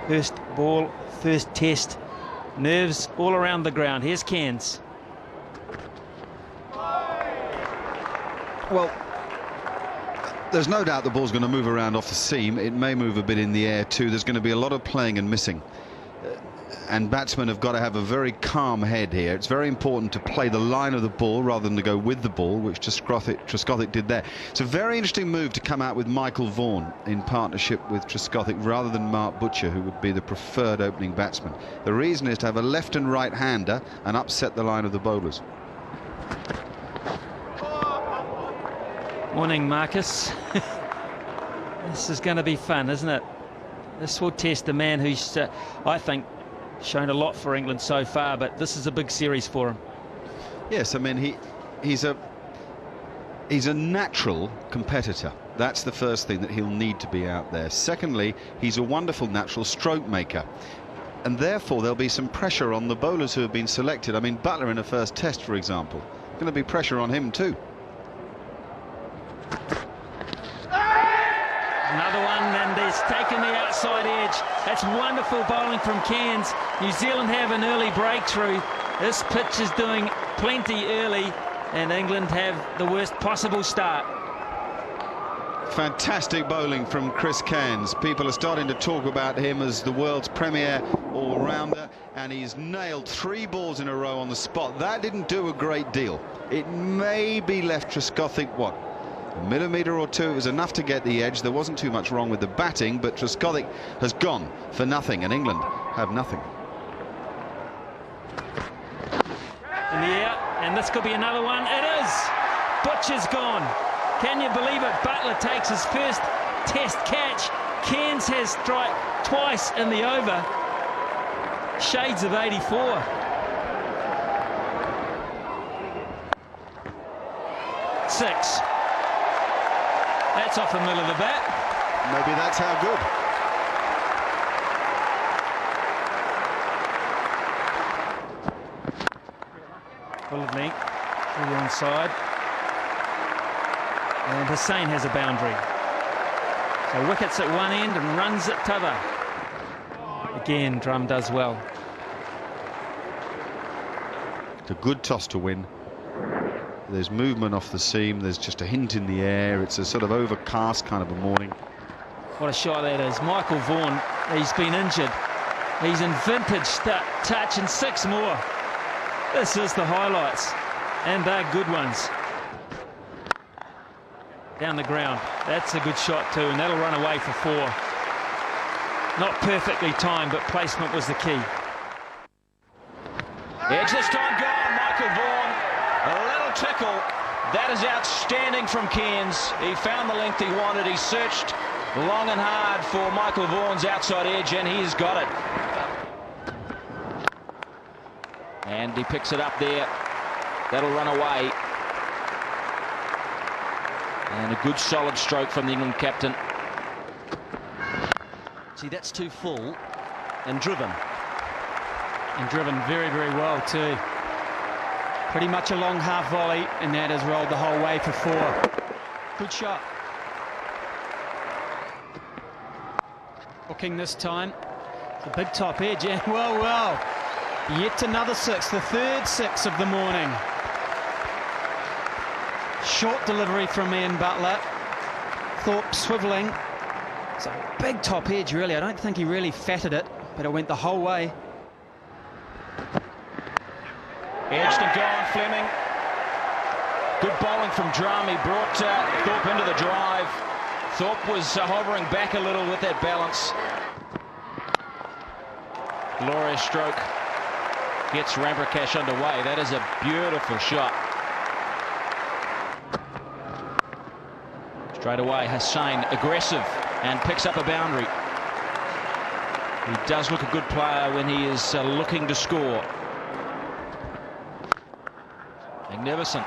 First ball, first test. Nerves all around the ground. Here's Cairns. Well, there's no doubt the ball's going to move around off the seam. It may move a bit in the air too. There's going to be a lot of playing and missing. And batsmen have got to have a very calm head here. It's very important to play the line of the ball rather than to go with the ball, which Trescothick did there. It's a very interesting move to come out with Michael Vaughan in partnership with Trescothick rather than Mark Butcher, who would be the preferred opening batsman. The reason is to have a left and right hander and upset the line of the bowlers. Morning, Marcus. This is going to be fun, isn't it? This will test the man who's, I think, shown a lot for England so far, but this is a big series for him. Yes, I mean, he's a natural competitor. That's the first thing, that he'll need to be out there. Secondly, he's a wonderful natural stroke maker, and therefore there'll be some pressure on the bowlers who have been selected. I mean, Butler in a first test, for example, going to be pressure on him too. Another one, and he's taken the outside edge. That's wonderful bowling from Cairns. New Zealand have an early breakthrough. This pitch is doing plenty early, and England have the worst possible start. Fantastic bowling from Chris Cairns. People are starting to talk about him as the world's premier all-rounder, and he's nailed 3 balls in a row on the spot. That didn't do a great deal. It maybe left Trescothick, what, a millimetre or two. It was enough to get the edge. There wasn't too much wrong with the batting, but Trescothick has gone for nothing, and England have nothing. In the air, and this could be another one. It is! Butcher's gone. Can you believe it? Butler takes his first test catch. Cairns has struck twice in the over. Shades of 84. Six. That's off the middle of the bat. Maybe that's how good. Full of length, through the onside. And Hussain has a boundary. So wickets at one end and runs at t'other. Again, Drum does well. It's a good toss to win. There's movement off the seam. There's just a hint in the air. It's a sort of overcast kind of a morning. What a shot that is. Michael Vaughan, he's been injured. He's in vintage touch and 6 more. This is the highlights, and they're good ones. Down the ground. That's a good shot too, and that'll run away for 4. Not perfectly timed, but placement was the key. Edge this time gone. Michael Vaughan, a little tickle. That is outstanding from Cairns. He found the length he wanted. He searched long and hard for Michael Vaughan's outside edge, and he's got it. And he picks it up there. That'll run away. And a good solid stroke from the England captain. See, that's too full and driven. And driven very, very well too. Pretty much a long half volley, and that has rolled the whole way for 4. Good shot. Hooking this time. The big top edge, and well. Yet another 6, the third 6 of the morning. Short delivery from Ian Butler. Thorpe swivelling. It's a big top edge, really. I don't think he really fatted it, but it went the whole way. Edged and gone, Fleming. Good bowling from Drum. He brought Thorpe into the drive. Thorpe was hovering back a little with that balance. Glorious stroke. Gets Ramprakash underway. That is a beautiful shot. Straight away, Hussain aggressive and picks up a boundary. He does look a good player when he is looking to score. Magnificent.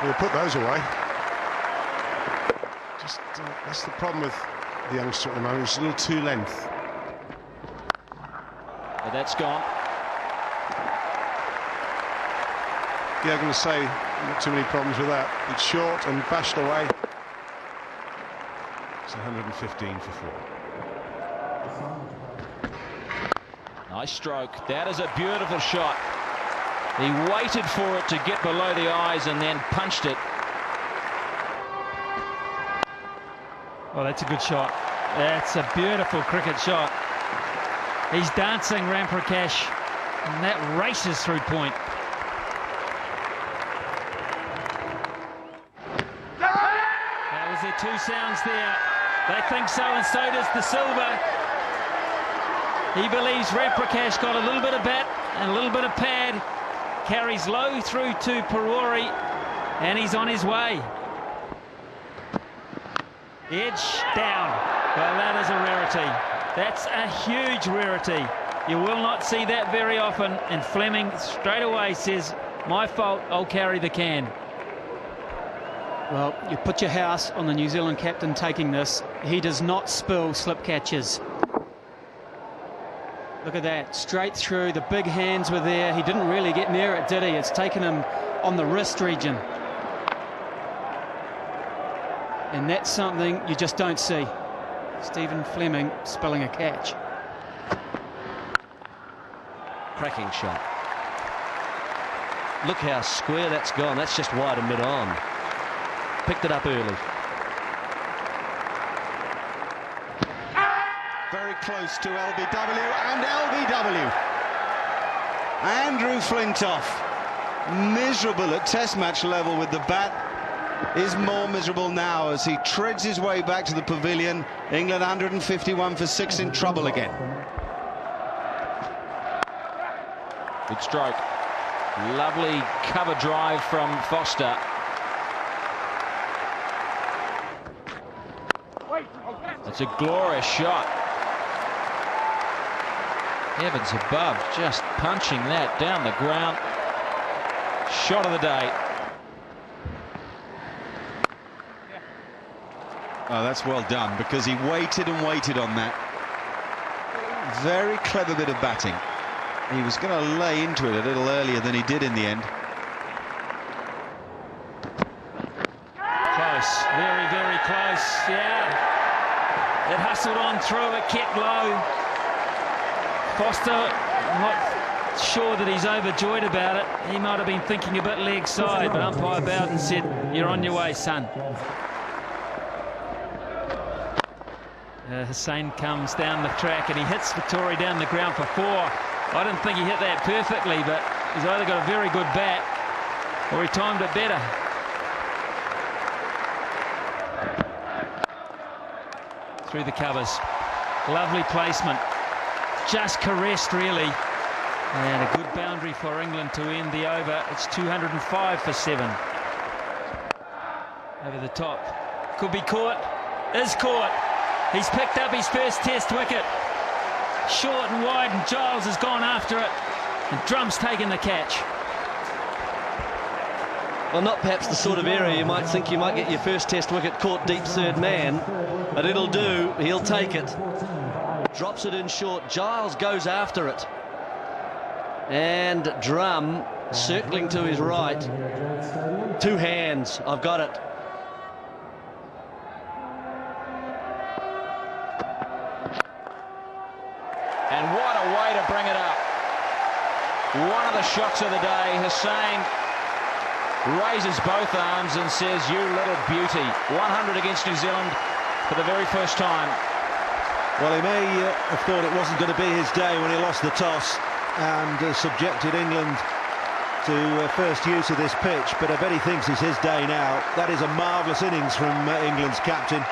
We'll put those away. Just that's the problem with the youngster at the moment. It's a little too length. But that's gone. Yeah, I'm going to say not too many problems with that. It's short and bashed away. So 115 for 4. Nice stroke. That is a beautiful shot. He waited for it to get below the eyes and then punched it. Oh, that's a good shot. That's a beautiful cricket shot. He's dancing, Ramprakash, and that races through point. That was their two sounds there. They think so, and so does De Silva. He believes Ramprakash got a little bit of bat and a little bit of pad. Carries low through to Perori, and he's on his way. Edge down. Well, that is a rarity. That's a huge rarity. You will not see that very often, and Fleming straight away says, my fault, I'll carry the can. Well, you put your house on the New Zealand captain taking this. He does not spill slip catches. Look at that, straight through. The big hands were there. He didn't really get near it, did he? It's taken him on the wrist region. And that's something you just don't see. Stephen Fleming spilling a catch. Cracking shot. Look how square that's gone. That's just wide and mid-on. Picked it up early. Very close to LBW, and LBW. Andrew Flintoff, miserable at test match level with the bat, is more miserable now as he treads his way back to the pavilion. England 151 for 6 in trouble again. Good stroke. Lovely cover drive from Foster. That's a glorious shot. Heavens above, just punching that down the ground. Shot of the day. Oh, that's well done, because he waited and waited on that. Very clever bit of batting. He was going to lay into it a little earlier than he did in the end. Close, very, very close, yeah. It hustled on through, it kept low. Foster, not sure that he's overjoyed about it. He might have been thinking a bit leg side, but umpire bowed and said, you're on your way, son. Hussain comes down the track and he hits Vittori down the ground for 4. I didn't think he hit that perfectly, but he's either got a very good bat or he timed it better. Through the covers. Lovely placement. Just caressed, really. And a good boundary for England to end the over. It's 205 for 7. Over the top. Could be caught. Is caught. He's picked up his first test wicket. Short and wide, and Giles has gone after it. And Drum's taken the catch. Well, not perhaps the sort of area you might think you might get your first test wicket caught deep third man, but it'll do. He'll take it. Drops it in short. Giles goes after it. And Drum circling to his right. 2 hands. I've got it. And what a way to bring it up. One of the shots of the day. Hussain raises both arms and says, you little beauty. 100 against New Zealand for the very first time. Well, he may have thought it wasn't going to be his day when he lost the toss and subjected England to first use of this pitch, but I bet he thinks it's his day now. That is a marvellous innings from England's captain.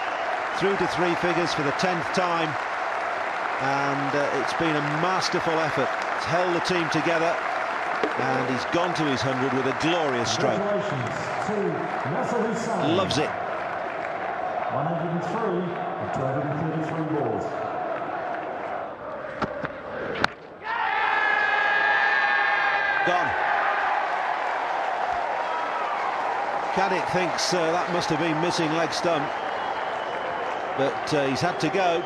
Through to 3 figures for the 10th time. And it's been a masterful effort. It's held the team together, and he's gone to his 100 with a glorious stroke. Loves it. 103 of 233 balls. Gone. Caddick thinks that must have been missing leg stump, but he's had to go.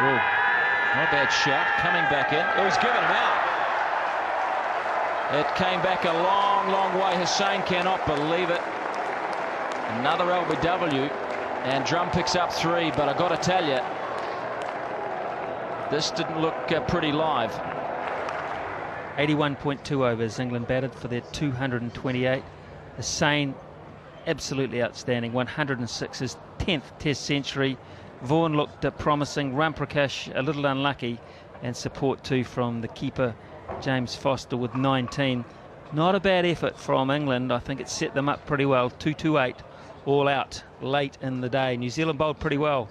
Oh, not a bad shot, coming back in. Oh, he's given him out. It came back a long, long way. Hussain cannot believe it. Another LBW, and Drum picks up 3, but I got to tell you, this didn't look pretty live. 81.2 overs England batted for their 228. Hussain, absolutely outstanding. 106, his 10th Test century. Vaughan looked promising. Ramprakash a little unlucky, and support too from the keeper James Foster with 19. Not a bad effort from England. I think it set them up pretty well. 228 all out late in the day. New Zealand bowled pretty well.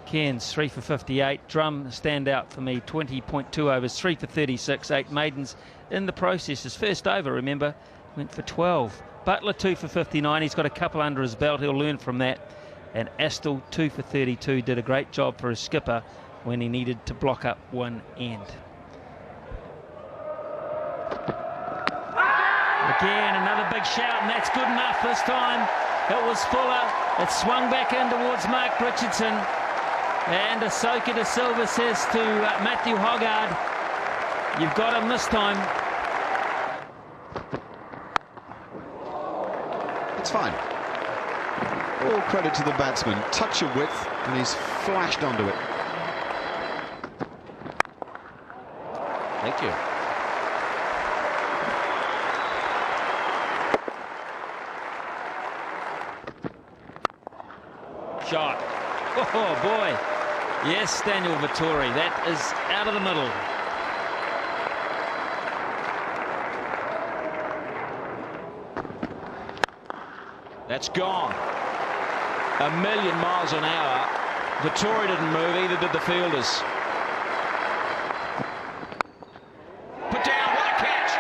Cairns 3 for 58. Drum stand out for me. 20.2 overs, 3 for 36. 8 maidens in the process. His first over, remember, went for 12. Butler 2 for 59. He's got a couple under his belt. He'll learn from that. And Astle 2 for 32. Did a great job for his skipper when he needed to block up one end. Again, another big shout, and that's good enough this time. It was Fuller. It swung back in towards Mark Richardson. And Ahsoka de Silva says to Matthew Hoggard, you've got him this time. It's fine. All credit to the batsman. Touch of width, and he's flashed onto it. Thank you. Shot. Oh boy. Yes, Daniel Vittori. That is out of the middle. That's gone. A million miles an hour. Vittori didn't move, either did the fielders. Put down, what a catch!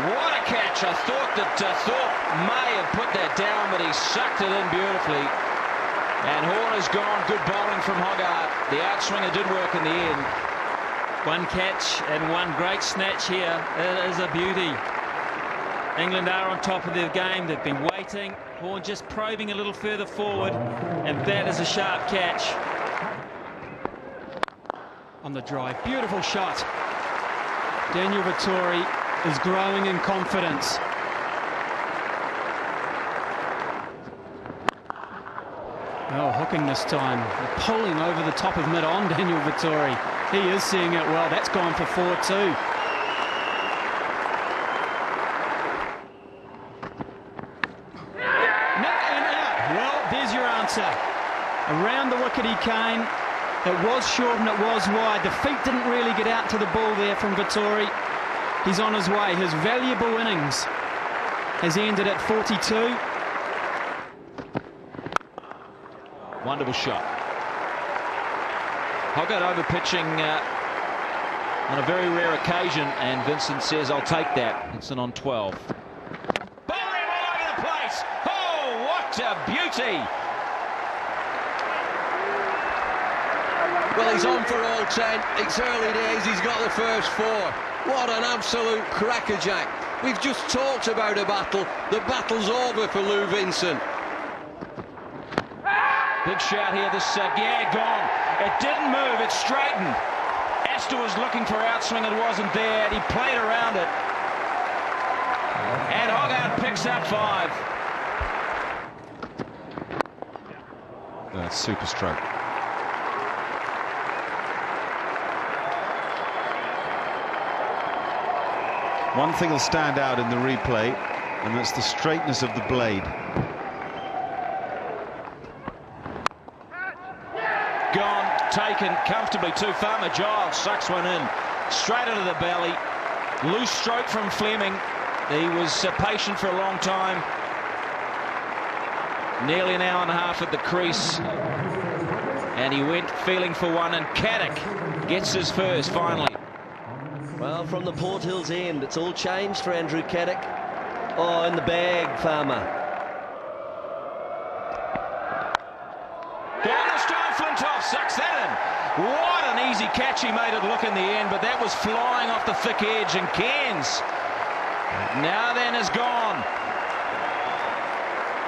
What a catch! I thought that Thorpe may have put that down, but he sucked it in beautifully. And Horn is gone. Good bowling from Hoggard. The outswinger did work in the end. One catch and one great snatch here. It is a beauty. England are on top of their game. They've been waiting. Horn just probing a little further forward, and that is a sharp catch. On the drive, beautiful shot. Daniel Vittori is growing in confidence. Oh, hooking this time. Pulling over the top of mid-on, Daniel Vittori. He is seeing it well. That's gone for 4 too. Around the wicket he came. It was short and it was wide. The feet didn't really get out to the ball there from Vittori. He's on his way. His valuable innings has ended at 42. Wonderful shot. Hoggard over pitching on a very rare occasion, and Vincent says, I'll take that. Vincent on 12. Bowling all over the place. Oh, what a beauty. Well, he's on for all 10. It's early days. He's got the first 4. What an absolute crackerjack. We've just talked about a battle. The battle's over for Lou Vincent. Big shout here. This, yeah, gone. It didn't move. It straightened. Astle was looking for outswing. It wasn't there. He played around it. And Hoggard picks up 5. That's super stroke. One thing will stand out in the replay, and that's the straightness of the blade. Gone, taken comfortably too far. Giles sucks one in, straight into the belly. Loose stroke from Fleming. He was patient for a long time. Nearly an hour and a half at the crease. And he went feeling for one, and Caddick gets his first finally. Well, from the Port Hills end, it's all changed for Andrew Caddick. Oh, in the bag, Farmer. Gone this time, Flintoff sucks that in. What an easy catch he made it look in the end, but that was flying off the thick edge, and Cairns now then is gone.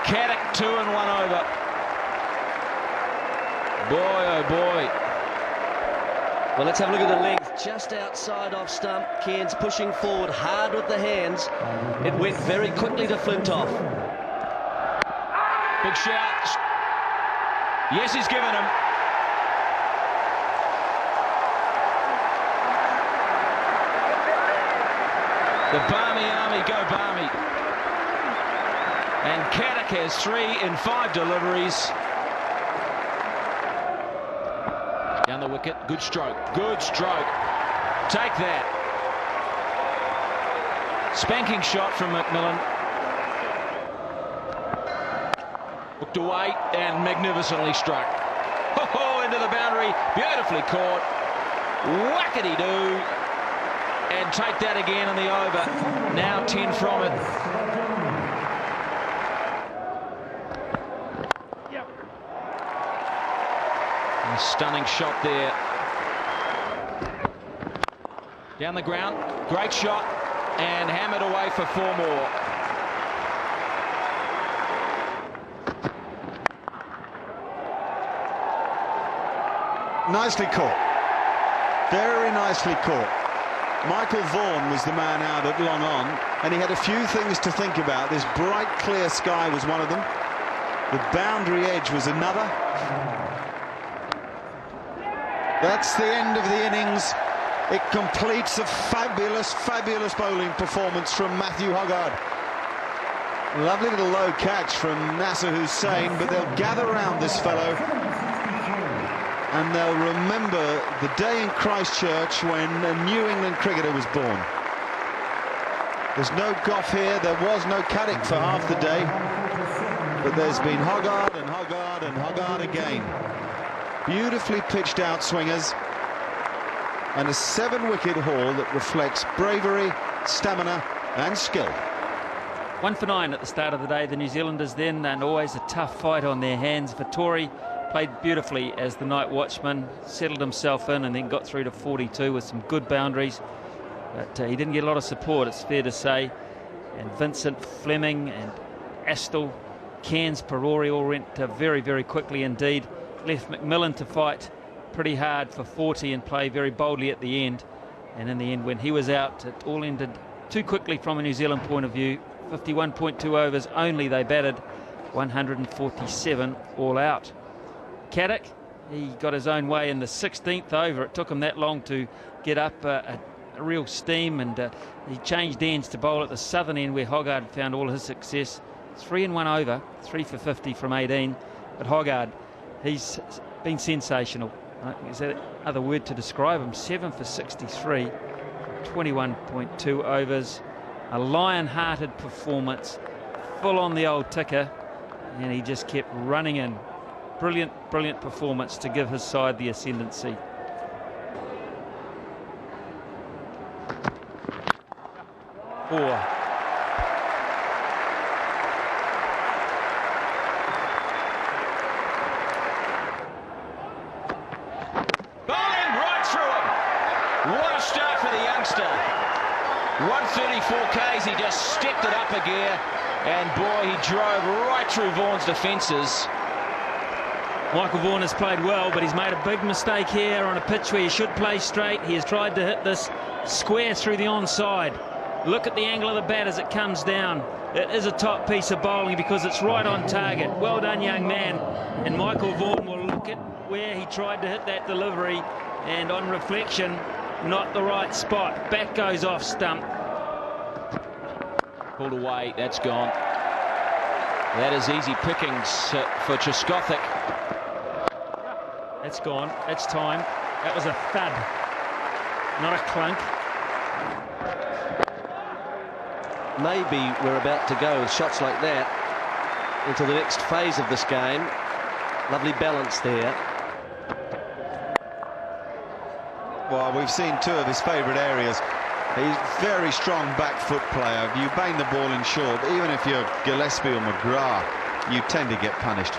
Caddick 2 and 1 over. Boy, oh boy. Well, let's have a look at the length. Just outside off stump, Cairns pushing forward hard with the hands. It went very quickly to Flintoff. Big shout. Yes, he's given him. The Barmy Army go Barmy. And Caddick has 3 in 5 deliveries. Down the wicket, good stroke, good stroke. Take that. Spanking shot from McMillan. Hooked away and magnificently struck. Oh, into the boundary, beautifully caught. Whackety-doo. And take that again in the over. Now 10 from it. A stunning shot there. Down the ground, great shot, and hammered away for 4 more. Nicely caught. Very nicely caught. Michael Vaughan was the man out at long on, and he had a few things to think about. This bright, clear sky was one of them. The boundary edge was another. That's the end of the innings. It completes a fabulous, fabulous bowling performance from Matthew Hoggard. Lovely little low catch from Nasser Hussain, but they'll gather around this fellow and they'll remember the day in Christchurch when a New England cricketer was born. There's no Gough here, there was no Caddick for half the day, but there's been Hoggard and Hoggard and Hoggard again. Beautifully pitched out swingers and a 7-wicket haul that reflects bravery, stamina and skill. 1 for 9 at the start of the day, the New Zealanders then, and always a tough fight on their hands. Vittori played beautifully as the night watchman, settled himself in and then got through to 42 with some good boundaries, but he didn't get a lot of support, it's fair to say. And Vincent, Fleming and Astle, Cairns, Perori all went very, very quickly indeed. Left McMillan to fight pretty hard for 40 and play very boldly at the end. And in the end, when he was out, it all ended too quickly from a New Zealand point of view. 51.2 overs only they batted, 147 all out. Caddick, he got his own way in the 16th over. It took him that long to get up a real steam, and he changed ends to bowl at the southern end where Hoggard found all his success. 3 in 1 over, 3 for 50 from 18. But Hoggard, he's been sensational. Is that other word to describe him? 7 for 63, 21.2 overs. A lion-hearted performance, full on the old ticker, and he just kept running in. Brilliant, brilliant performance to give his side the ascendancy. Four. Bowling right through him. What a start for the youngster. 134 Ks, he just stepped it up a gear, and boy, he drove right through Vaughan's defences. Michael Vaughan has played well, but he's made a big mistake here on a pitch where he should play straight. He has tried to hit this square through the onside. Look at the angle of the bat as it comes down. It is a top piece of bowling because it's right on target. Well done, young man. And Michael Vaughan will look at where he tried to hit that delivery, and on reflection, not the right spot. Bat goes off stump. Pulled away, that's gone. That is easy pickings for Tchaikovsky. That's gone. That's time. That was a thud, not a clunk. Maybe we're about to go with shots like that into the next phase of this game. Lovely balance there. Well, we've seen 2 of his favourite areas. He's a very strong back foot player. You bang the ball in short, even if you're Gillespie or McGrath, you tend to get punished.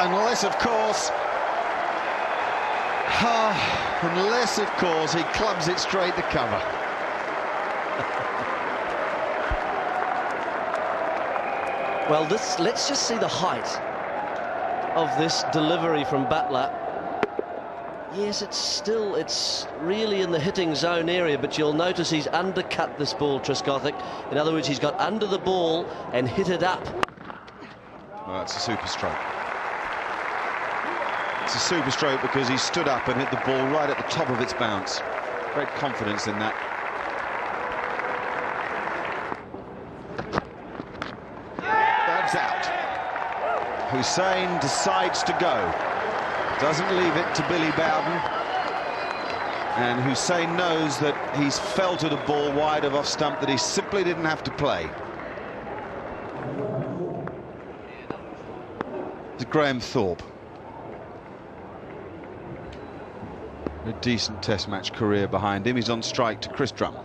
Unless, of course, he clubs it straight to cover. Well, let's just see the height. of this delivery from Butler. Yes, it's really in the hitting zone area, but you'll notice he's undercut this ball, Trescothick. In other words, he's got under the ball and hit it up. Well, that's a super stroke. It's a super stroke because he stood up and hit the ball right at the top of its bounce. Great confidence in that. That's out. Hussain decides to go. Doesn't leave it to Billy Bowden. And Hussain knows that he's fell to the ball wide of off stump that he simply didn't have to play. It's Graham Thorpe. A decent test match career behind him. He's on strike to Chris Drum.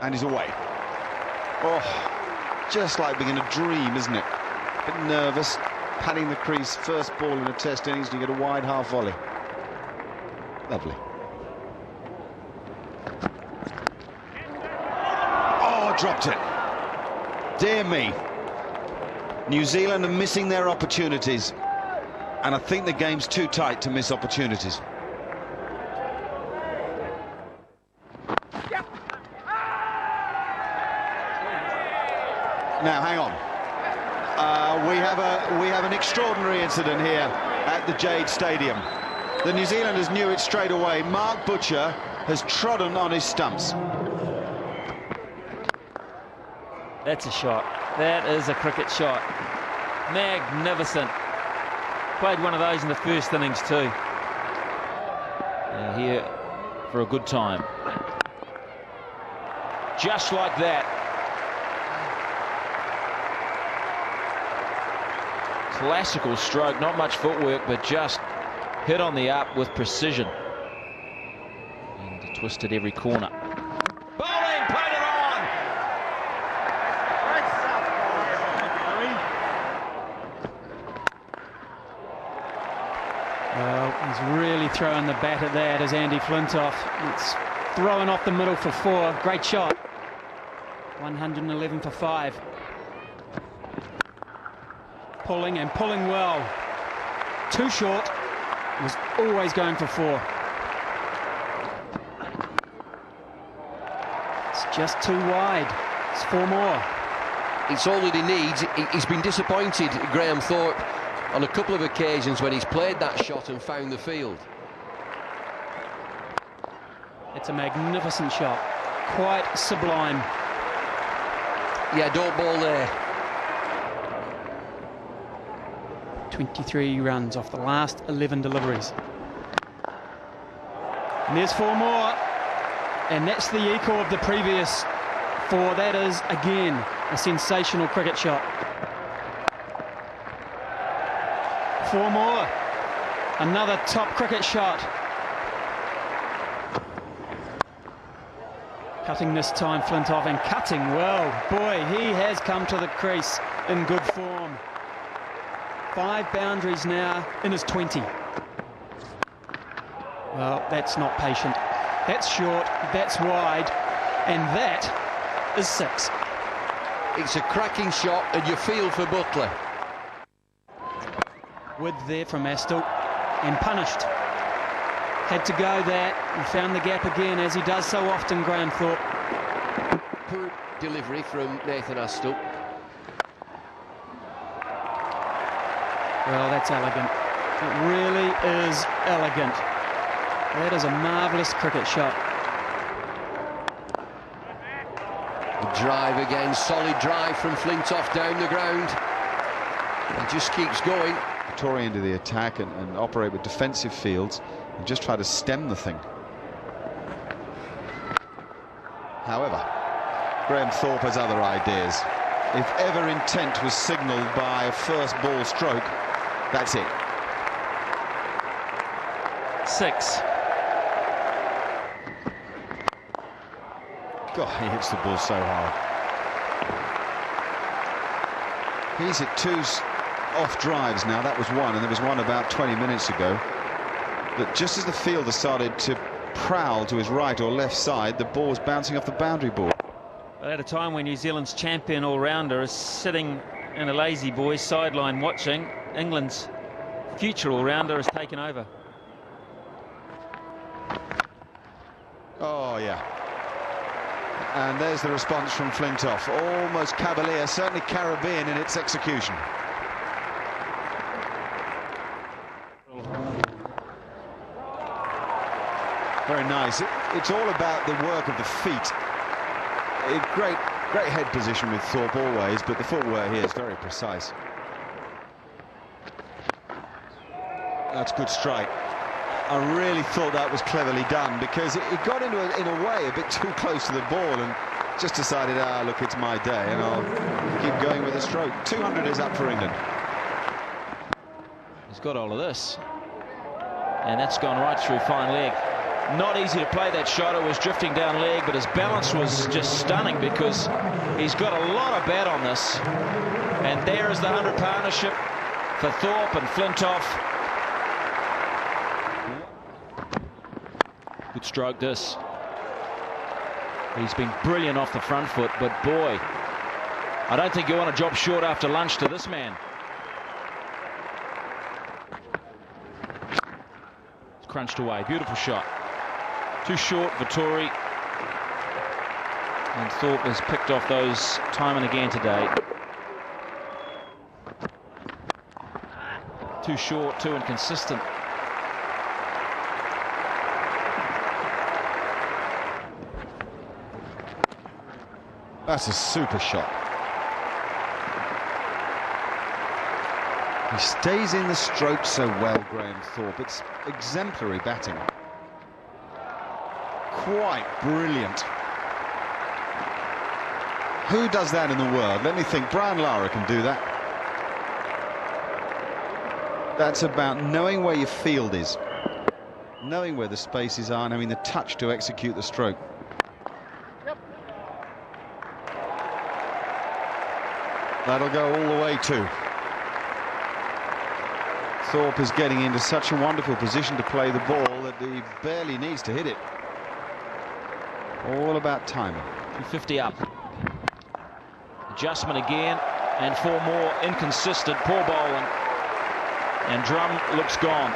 And he's away. Oh, just like being in a dream, isn't it? A bit nervous. Padding the crease, first ball in a test innings, and you get a wide half volley. Lovely. Oh, dropped it. Dear me. New Zealand are missing their opportunities. And I think the game's too tight to miss opportunities. Now, hang on. We have an extraordinary incident here at the Jade Stadium. The New Zealanders knew it straight away. Mark Butcher has trodden on his stumps. That's a shot. That is a cricket shot. Magnificent. Played one of those in the first innings too. Here for a good time. Just like that. Classical stroke, not much footwork, but just hit on the up with precision. And twisted every corner. Bowling, played it on! Well, he's really throwing the bat at that as Andy Flintoff. It's throwing off the middle for 4. Great shot. 111 for 5. Pulling and pulling well. Too short. Was always going for 4. It's just too wide. It's 4 more. It's all that he needs. He's been disappointed, Graham Thorpe, on a couple of occasions when he's played that shot and found the field. It's a magnificent shot. Quite sublime. Yeah, don't ball there. 23 runs off the last 11 deliveries. And there's 4 more. And that's the echo of the previous 4. That is, again, a sensational cricket shot. 4 more. Another top cricket shot. Cutting this time, Flintoff, and cutting well. Boy, he has come to the crease in good form. 5 boundaries now in his 20. Well, that's not patient. That's short, that's wide, and that is 6. It's a cracking shot, and you feel for Butler. Width there from Astle, and punished. Had to go that, and found the gap again, as he does so often, Graham Thorpe. Poor delivery from Nathan Astle. Well, that's elegant. It really is elegant. That is a marvellous cricket shot. The drive again, solid drive from Flintoff down the ground. He just keeps going. Tory into the attack and operate with defensive fields and just try to stem the thing. However, Graham Thorpe has other ideas. If ever intent was signalled by a first ball stroke, that's it. 6. God, he hits the ball so hard. He's hit 2 off drives now. That was 1, and there was one about 20 minutes ago. That just as the fielder started to prowl to his right or left side, the ball was bouncing off the boundary board. But at a time when New Zealand's champion all-rounder is sitting and a lazy boy sideline watching. England's future all-rounder has taken over. Oh, yeah. And there's the response from Flintoff. Almost cavalier, certainly Caribbean in its execution. Very nice. It's all about the work of the feet. Great head position with Thorpe always, but the footwork here is very precise. That's good strike. I really thought that was cleverly done, because it got into in a way a bit too close to the ball and just decided, look, it's my day, and I'll keep going with the stroke. 200 is up for England. He's got all of this, and that's gone right through fine leg. Not easy to play that shot. It was drifting down leg, but his balance was just stunning, because he's got a lot of bat on this. And there is the 100 partnership for Thorpe and Flintoff. Good stroke this. He's been brilliant off the front foot, but boy, I don't think you want to drop short after lunch to this man. It's crunched away. Beautiful shot. Too short, Vittori. And Thorpe has picked off those time and again today. Too short, too inconsistent. That's a super shot. He stays in the stroke so well, Graham Thorpe. It's exemplary batting. Quite brilliant. Who does that in the world? Let me think. Brian Lara can do that. That's about knowing where your field is, knowing where the spaces are, and having the touch to execute the stroke. That'll go all the way too. Thorpe is getting into such a wonderful position to play the ball that he barely needs to hit it. All about timing. 250 up. Adjustment again, and 4 more. Inconsistent, poor bowling. And Drum looks gone.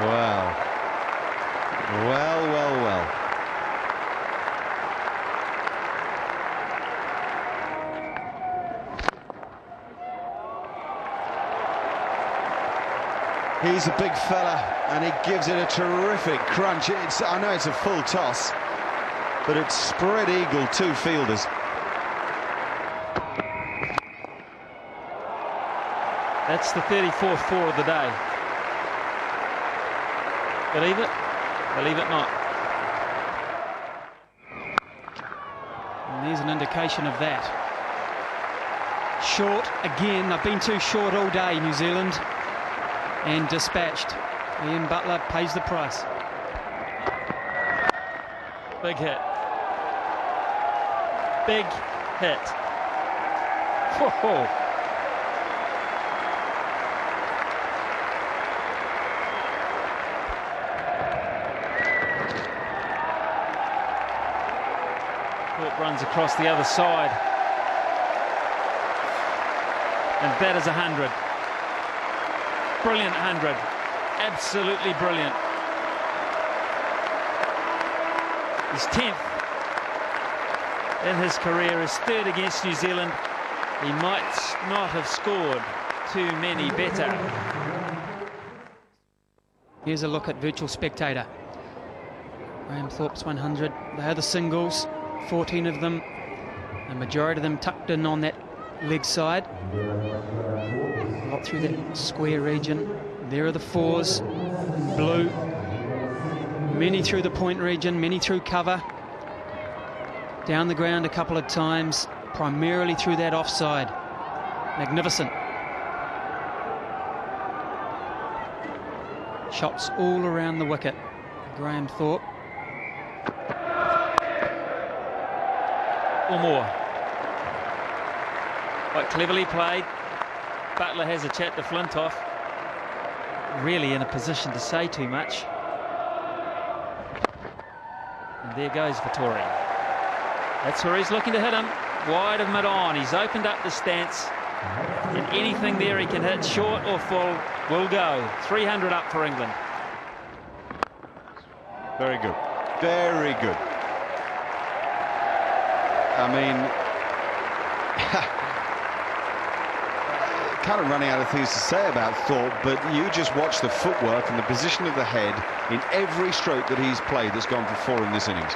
Wow. Well. He's a big fella, and he gives it a terrific crunch. I know it's a full toss, but it's spread eagle 2 fielders. That's the 34th 4 of the day. Believe it? Believe it not. And there's an indication of that. Short again. They've been too short all day, New Zealand. And dispatched. Ian Butler pays the price. Big hit. Big hit. Whoa. Thorpe runs across the other side. And that is 100. Brilliant 100. Absolutely brilliant. His 10th in his career, his 3rd against New Zealand. He might not have scored too many better. Here's a look at virtual spectator. Graham Thorpe's 100. They are the singles, 14 of them. The majority of them tucked in on that leg side. A lot through that square region. There are the 4s in blue. Many through the point region, many through cover. Down the ground a couple of times, primarily through that offside. Magnificent. Shots all around the wicket. Graham Thorpe. Or more. Quite cleverly played. Butler has a chat to Flintoff. really in a position to say too much. And there goes Vittori. That's where he's looking to hit him. Wide of mid-on. He's opened up the stance. And anything there he can hit, short or full, will go. 300 up for England. Very good. Very good. I mean, kind of running out of things to say about Thorpe, but you just watch the footwork and the position of the head in every stroke that he's played that's gone for 4 in this innings.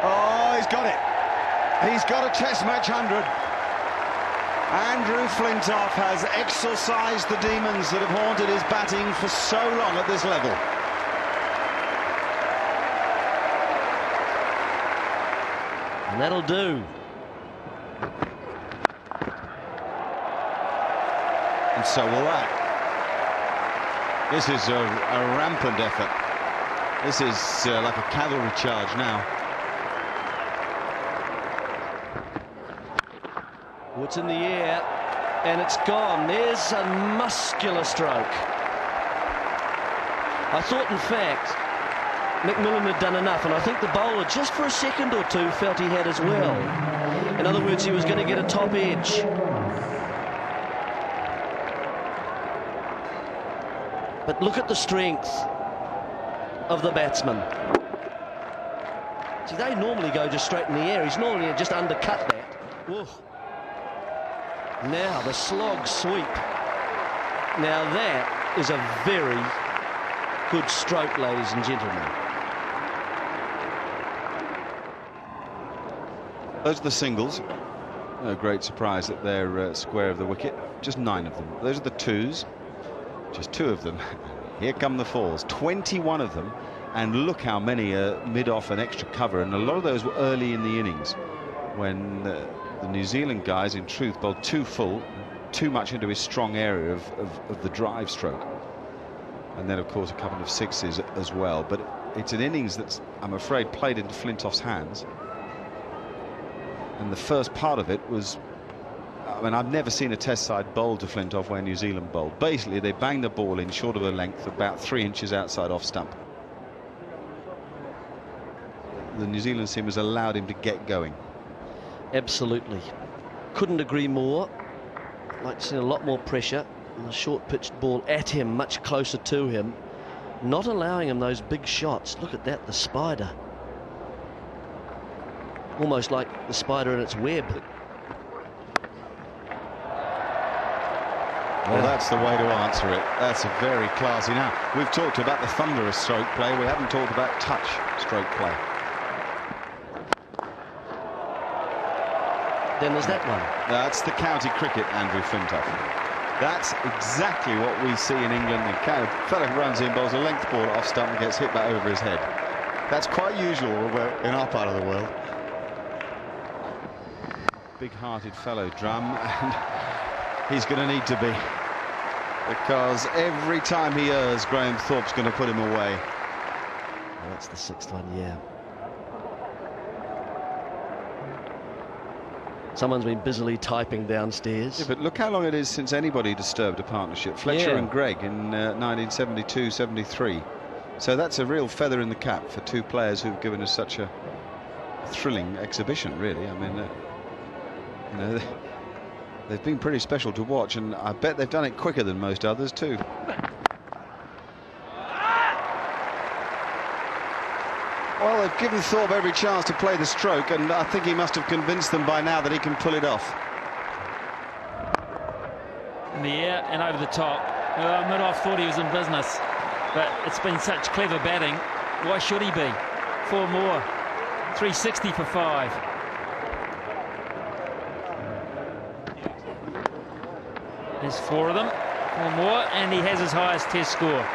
Oh, he's got it. He's got a Test match 100. Andrew Flintoff has exorcised the demons that have haunted his batting for so long at this level. And that'll do. And so will that. This is a rampant effort. This is like a cavalry charge now. It's in the air, and it's gone. There's a muscular stroke. I thought, in fact, McMillan had done enough, and I think the bowler, just for a second or two, felt he had as well. In other words, he was going to get a top edge. But look at the strength of the batsman. See, they normally go just straight in the air. He's normally just undercut that. Whoa. Now the slog sweep. Now that is a very good stroke, ladies and gentlemen. Those are the singles. No great surprise that they're square of the wicket. Just 9 of them. Those are the 2s. Just 2 of them. Here come the 4s. 21 of them. And look how many are mid-off and extra cover. And a lot of those were early in the innings when the New Zealand guys, in truth, bowled too full, too much into his strong area of the drive stroke. And then, of course, a couple of 6s as well. But it's an innings that's, I'm afraid, played into Flintoff's hands. And the first part of it was, I mean, I've never seen a Test side bowl to Flintoff where New Zealand bowled. Basically, they banged the ball in short of a length, about 3 inches outside off stump. The New Zealand seamers allowed him to get going. Absolutely. Couldn't agree more. I'd like to see a lot more pressure and the short pitched ball at him, much closer to him, not allowing him those big shots. Look at that, the spider. Almost like the spider in its web. Well, that's the way to answer it. That's a very classy. Now, we've talked about the thunderous stroke play. We haven't talked about touch stroke play. Then there's that one. That's the county cricket, Andrew Flintoff. That's exactly what we see in England. The fella runs in, bowls a length ball off stump and gets hit back over his head. That's quite usual in our part of the world. Big-hearted fellow, Drum, and he's going to need to be, because every time he errs, Graham Thorpe's going to put him away. Well, that's the 6th one, yeah. Someone's been busily typing downstairs. Yeah, but look how long it is since anybody disturbed a partnership. Fletcher and Gregg in 1972-73. So that's a real feather in the cap for 2 players who've given us such a thrilling exhibition, really. I mean, you know, they've been pretty special to watch, and I bet they've done it quicker than most others too. Well, they've given Thorpe every chance to play the stroke, and I think he must have convinced them by now that he can pull it off. In the air and over the top. Mid-off thought he was in business, but it's been such clever batting. Why should he be? 4 more. 360 for 5. There's 4 of them. 4 more, and he has his highest Test score.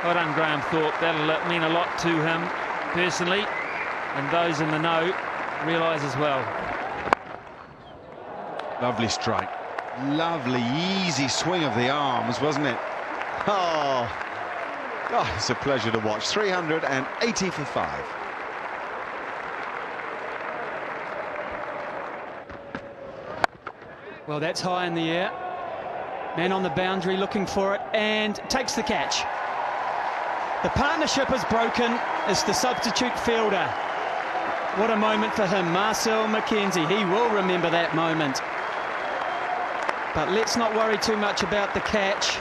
Well done, Graham Thorpe. That'll mean a lot to him personally, and those in the know realise as well. Lovely strike. Lovely, easy swing of the arms, wasn't it? Oh, it's a pleasure to watch. 380 for 5. Well, that's high in the air. Man on the boundary looking for it and takes the catch. The partnership is broken. It's the substitute fielder. What a moment for him. Marcel McKenzie, he will remember that moment. But let's not worry too much about the catch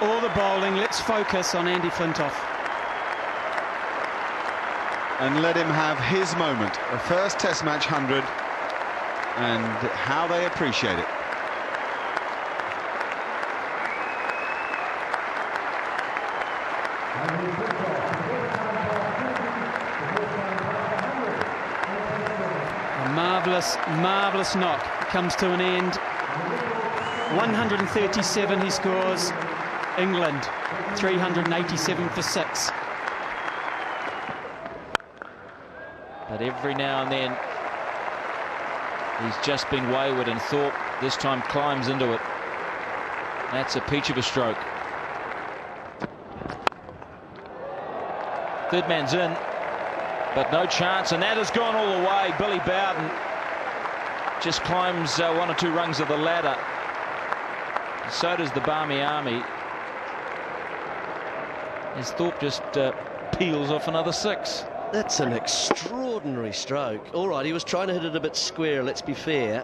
or the bowling. Let's focus on Andy Flintoff. And let him have his moment. The first Test match 100, and how they appreciate it. A marvellous knock comes to an end. 137 he scores. England 387 for 6. But every now and then he's just been wayward, and Thorpe this time climbs into it. That's a peach of a stroke. Third man's in, but no chance, and that has gone all the way. Billy Bowden just climbs 1 or 2 rungs of the ladder. So does the Barmy Army, as Thorpe just peels off another 6. That's an extraordinary stroke. All right, he was trying to hit it a bit square, let's be fair.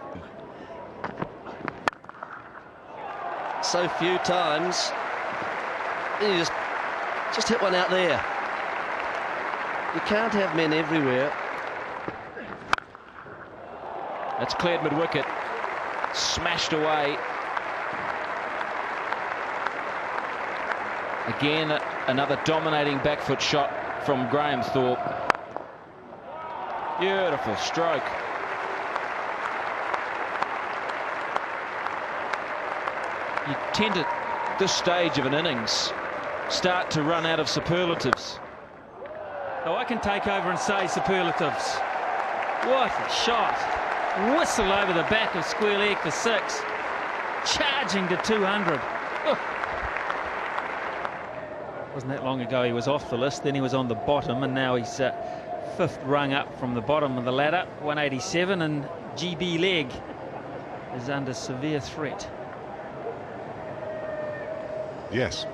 So few times. And you just hit one out there. You can't have men everywhere. That's cleared mid-wicket. Smashed away. Again, another dominating back foot shot from Graham Thorpe. Beautiful stroke. You tend at this stage of an innings start to run out of superlatives. Oh, I can take over and say superlatives. What a shot. Whistle over the back of square leg for 6. Charging to 200. Wasn't that long ago he was off the list, then he was on the bottom, and now he's 5th rung up from the bottom of the ladder, 187, and GB leg is under severe threat. Yes.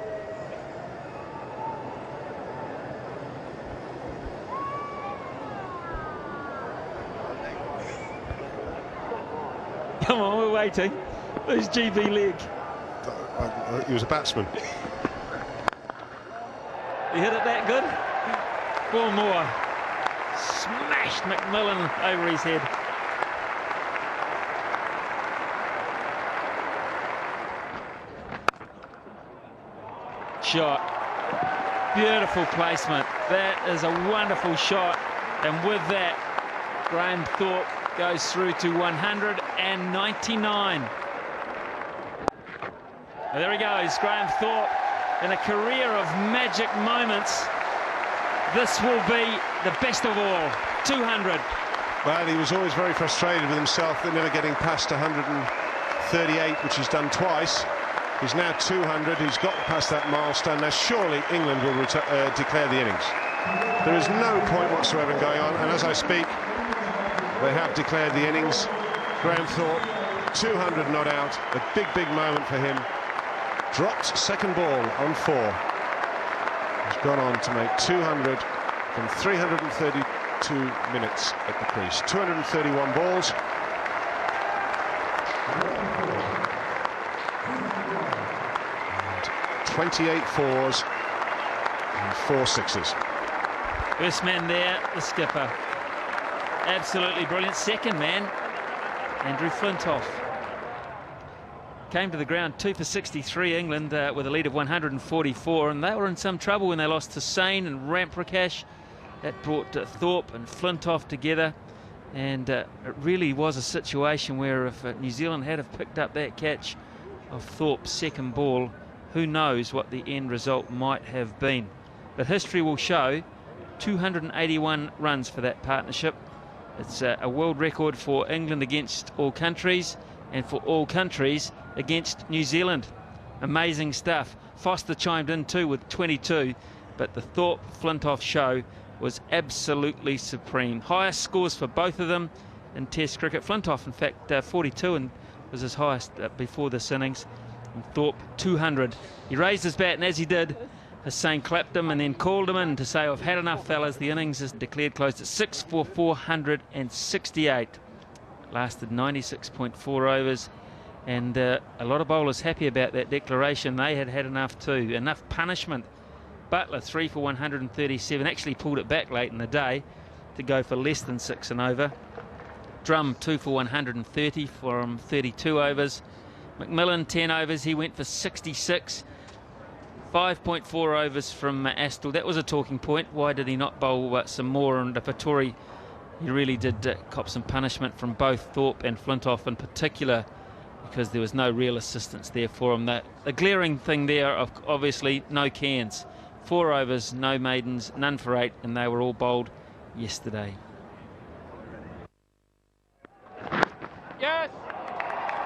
Come on, we're waiting. Who's GB leg? He was a batsman. He hit it that good? 4 more. Smashed McMillan over his head. Shot. Beautiful placement. That is a wonderful shot. And with that, Graham Thorpe goes through to 199. Well, there he goes, Graham Thorpe. In a career of magic moments, this will be the best of all. 200. Well, he was always very frustrated with himself that never getting past 138, which he's done twice. He's now 200. He's got past that milestone. Now, surely England will declare the innings. There is no point whatsoever in going on, and as I speak, they have declared the innings. Graham Thorpe, 200 not out. A big, big moment for him. Dropped second ball on 4. He's gone on to make 200 from 332 minutes at the crease. 231 balls. And 28 fours and 4 sixes. First man there, the skipper. Absolutely brilliant. Second man, Andrew Flintoff. Came to the ground 2 for 63, England, with a lead of 144, and they were in some trouble when they lost to Sain and Ramprakash. That brought Thorpe and Flintoff together, and it really was a situation where if New Zealand had have picked up that catch of Thorpe's second ball, who knows what the end result might have been. But history will show 281 runs for that partnership. It's a world record for England against all countries, and for all countries against New Zealand. Amazing stuff. Foster chimed in too with 22, but the Thorpe-Flintoff show was absolutely supreme. Highest scores for both of them in Test cricket. Flintoff, in fact, 42 and was his highest before this innings. And Thorpe 200. He raised his bat, and as he did, Hussain clapped him and then called him in to say, "I've had enough, fellas." The innings is declared closed at 6 for 468. Lasted 96.4 overs, and a lot of bowlers happy about that declaration. They had had enough too. Enough punishment. Butler 3 for 137. Actually pulled it back late in the day to go for less than 6 and over. Drum 2 for 130 from 32 overs. McMillan 10 overs. He went for 66. 5.4 overs from Astle. That was a talking point. Why did he not bowl some more? And Vittori, he really did cop some punishment from both Thorpe and Flintoff in particular, because there was no real assistance there for him. The glaring thing there, obviously, no Cairns. 4 overs, no maidens, none for 8, and they were all bowled yesterday. Yes.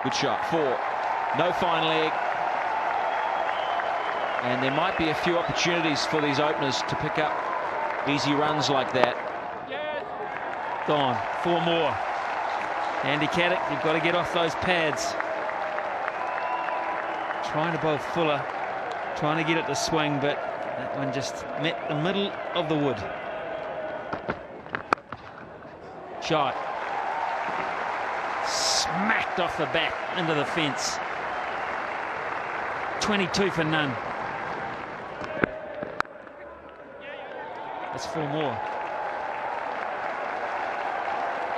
Good shot. 4. No fine leg. And there might be a few opportunities for these openers to pick up easy runs like that. Gone. 4 more. Andy Caddick, you've got to get off those pads. Trying to bowl fuller, trying to get it to swing, but that one just met the middle of the wood. Shot. Smacked off the bat into the fence. 22 for none. That's 4 more.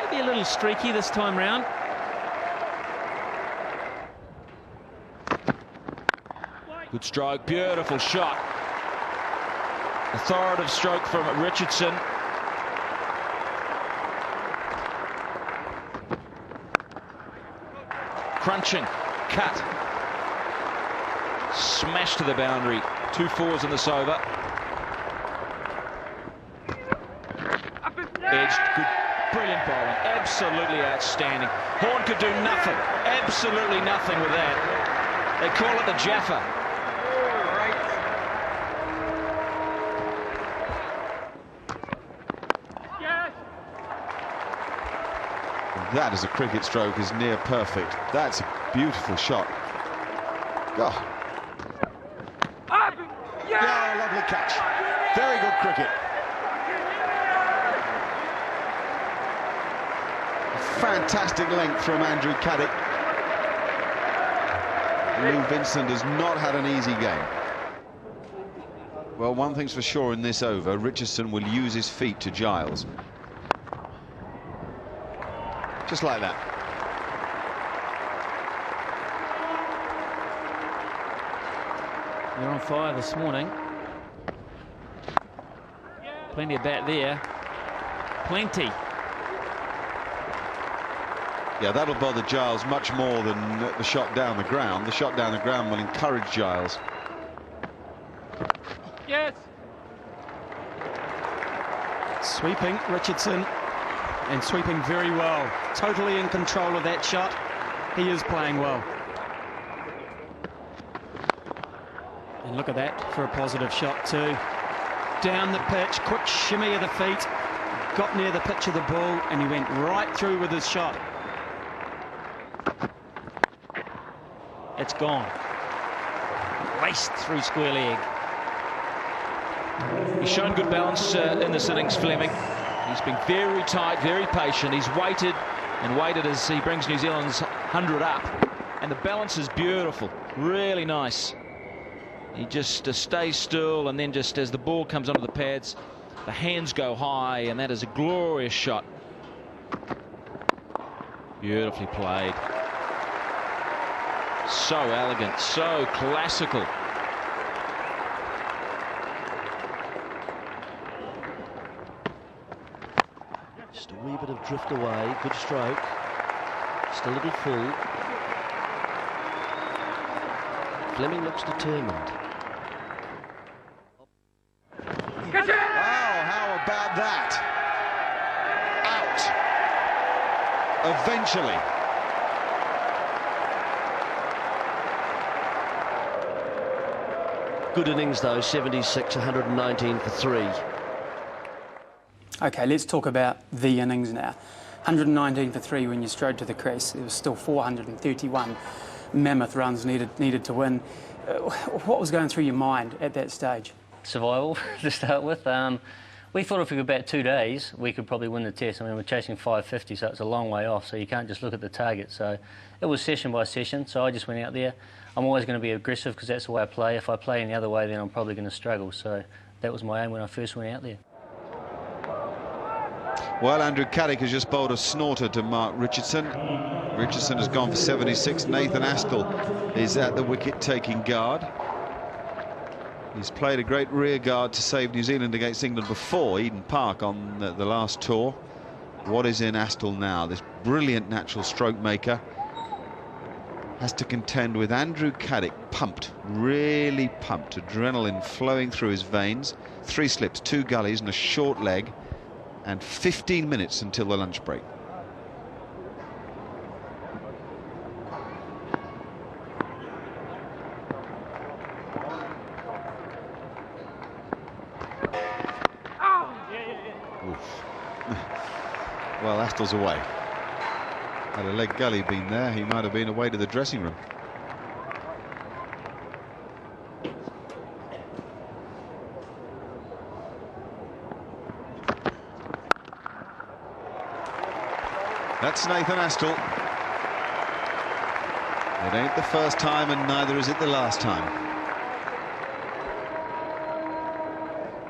Maybe a little streaky this time round. Good stroke, beautiful shot. Authoritative stroke from Richardson. Crunching, cut. Smash to the boundary. 2 4s in this over. Edged, good, brilliant bowling, absolutely outstanding. Horn could do nothing, absolutely nothing with that. They call it the Jaffa. That as a cricket stroke is near perfect. That's a beautiful shot. God. Yeah, lovely catch. Very good cricket. Fantastic length from Andrew Caddick. Lou Vincent has not had an easy game. Well, one thing's for sure in this over, Richardson will use his feet to Giles. Just like that. They're on fire this morning. Plenty of bat there. Plenty. Yeah, that'll bother Giles much more than the shot down the ground. The shot down the ground will encourage Giles. Yes. Sweeping Richardson, and sweeping very well. Totally in control of that shot. He is playing well. And look at that for a positive shot too. Down the pitch, quick shimmy of the feet. Got near the pitch of the ball, and he went right through with his shot. It's gone. Raced through square leg. He's shown good balance in this innings, Fleming. He's been very tight, very patient. He's waited and waited as he brings New Zealand's 100 up. And the balance is beautiful, really nice. He just stays still, and then just as the ball comes onto the pads, the hands go high, and that is a glorious shot. Beautifully played. So elegant, so classical. Just a wee bit of drift away, good stroke. Just a little full. Fleming looks determined. Oh, how about that? Out. Eventually. Good innings though, 76, 119 for 3. Okay, let's talk about the innings now. 119 for 3 when you strode to the crease. There was still 431 mammoth runs needed to win. What was going through your mind at that stage? Survival to start with. We thought if we could bat 2 days, we could probably win the test. I mean, we're chasing 550, so it's a long way off, so you can't just look at the target. So it was session by session, so I just went out there. I'm always going to be aggressive because that's the way I play. If I play any other way, then I'm probably going to struggle. So that was my aim when I first went out there. Well, Andrew Caddick has just bowled a snorter to Mark Richardson. Richardson has gone for 76. Nathan Astle is at the wicket taking guard. He's played a great rear guard to save New Zealand against England before Eden Park on the last tour. What is in Astle now? This brilliant natural stroke maker has to contend with Andrew Caddick, pumped, really pumped, adrenaline flowing through his veins. 3 slips, 2 gullies and a short leg, and 15 minutes until the lunch break. Well, Astle's away. Had a leg gully been there, he might have been away to the dressing room. That's Nathan Astle. It ain't the first time and neither is it the last time.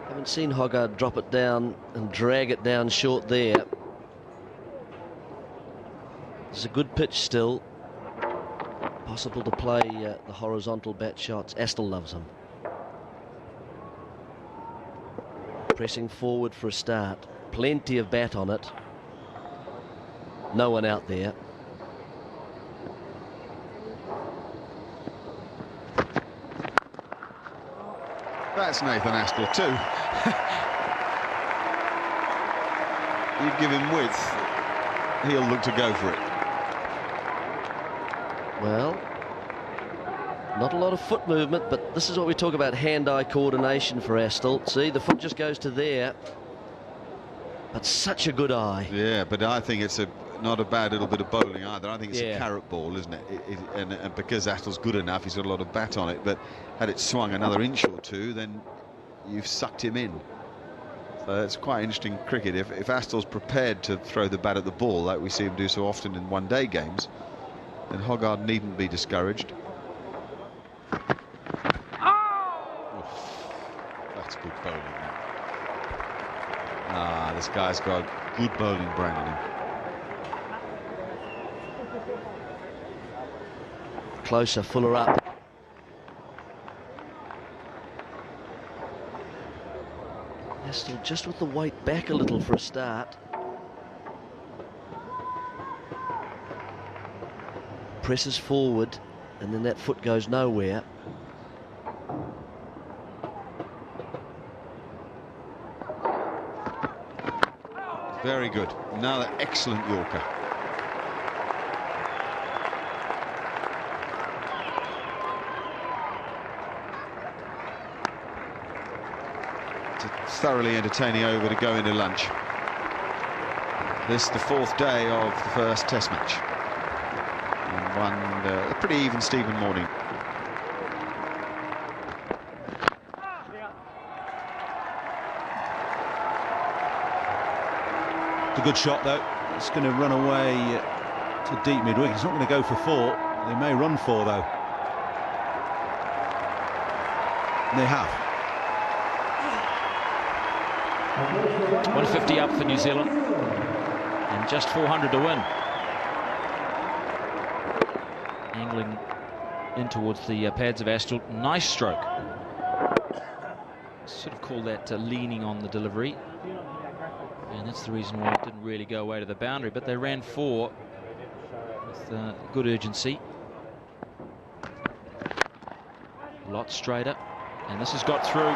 Haven't seen Hoggard drop it down and drag it down short there. It's a good pitch still. Possible to play the horizontal bat shots. Astle loves them. Pressing forward for a start. Plenty of bat on it. No one out there. That's Nathan Astle too. You give him width, he'll look to go for it. Well, not a lot of foot movement, but this is what we talk about, hand-eye coordination for Astle. See, the foot just goes to there, but such a good eye. Yeah, but I think it's not a bad little bit of bowling either. I think it's a carrot ball, isn't it? And because Astle's good enough, he's got a lot of bat on it, but had it swung another inch or two, then you've sucked him in. So it's quite interesting cricket. If Astle's prepared to throw the bat at the ball, like we see him do so often in one-day games, then Hoggard needn't be discouraged. Oof, that's good bowling now. Ah, this guy's got good bowling brain in him. Closer, Fuller up. Astle just with the weight back a little for a start. Presses forward, and then that foot goes nowhere. Very good. Another excellent Yorker. It's a thoroughly entertaining over to go into lunch. This is the 4th day of the first Test match. A pretty even Stephen morning. It's a good shot though. It's going to run away to deep mid-wicket. It's not going to go for 4. They may run 4 though. And they have. 150 up for New Zealand and just 400 to win. England in towards the pads of Astle. Nice stroke. Sort of call that leaning on the delivery, and that's the reason why it didn't really go away to the boundary, but they ran 4 with good urgency. A lot straighter, and this has got through.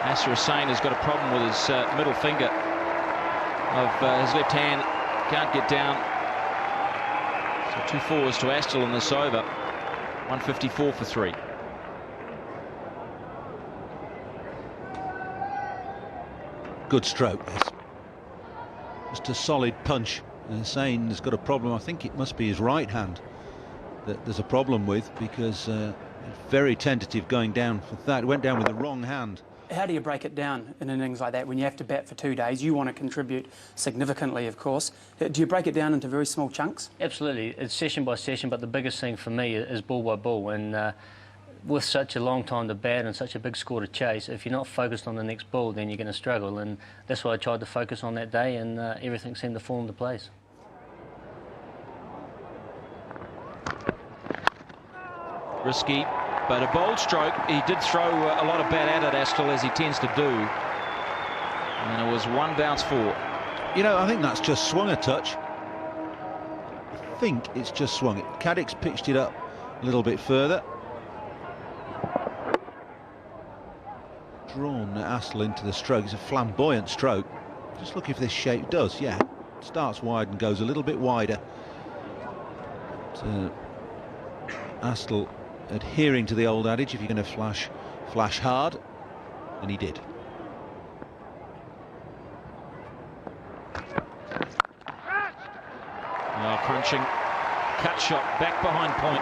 Nasser Hussain has got a problem with his middle finger of his left hand, can't get down. So 2 fours to Astle in this over. 154 for 3. Good stroke, this. Just a solid punch. Sain has got a problem. I think it must be his right hand that there's a problem with, because very tentative going down for that. Went down with the wrong hand. How do you break it down in innings like that when you have to bat for 2 days? You want to contribute significantly, of course. Do you break it down into very small chunks? Absolutely. It's session by session, but the biggest thing for me is ball by ball. And with such a long time to bat and such a big score to chase, if you're not focused on the next ball, then you're going to struggle. And that's what I tried to focus on that day, and everything seemed to fall into place. Risky, but a bold stroke. He did throw a lot of bat at it, Astle, as he tends to do. And it was 1 bounce 4. You know, I think that's just swung a touch. I think it's just swung it. Caddick's pitched it up a little bit further. Drawn Astle into the stroke. It's a flamboyant stroke. Just look if this shape does. Yeah, starts wide and goes a little bit wider. Astle adhering to the old adage, if you're going to flash, flash hard, and he did. Now crunching, cut shot back behind point.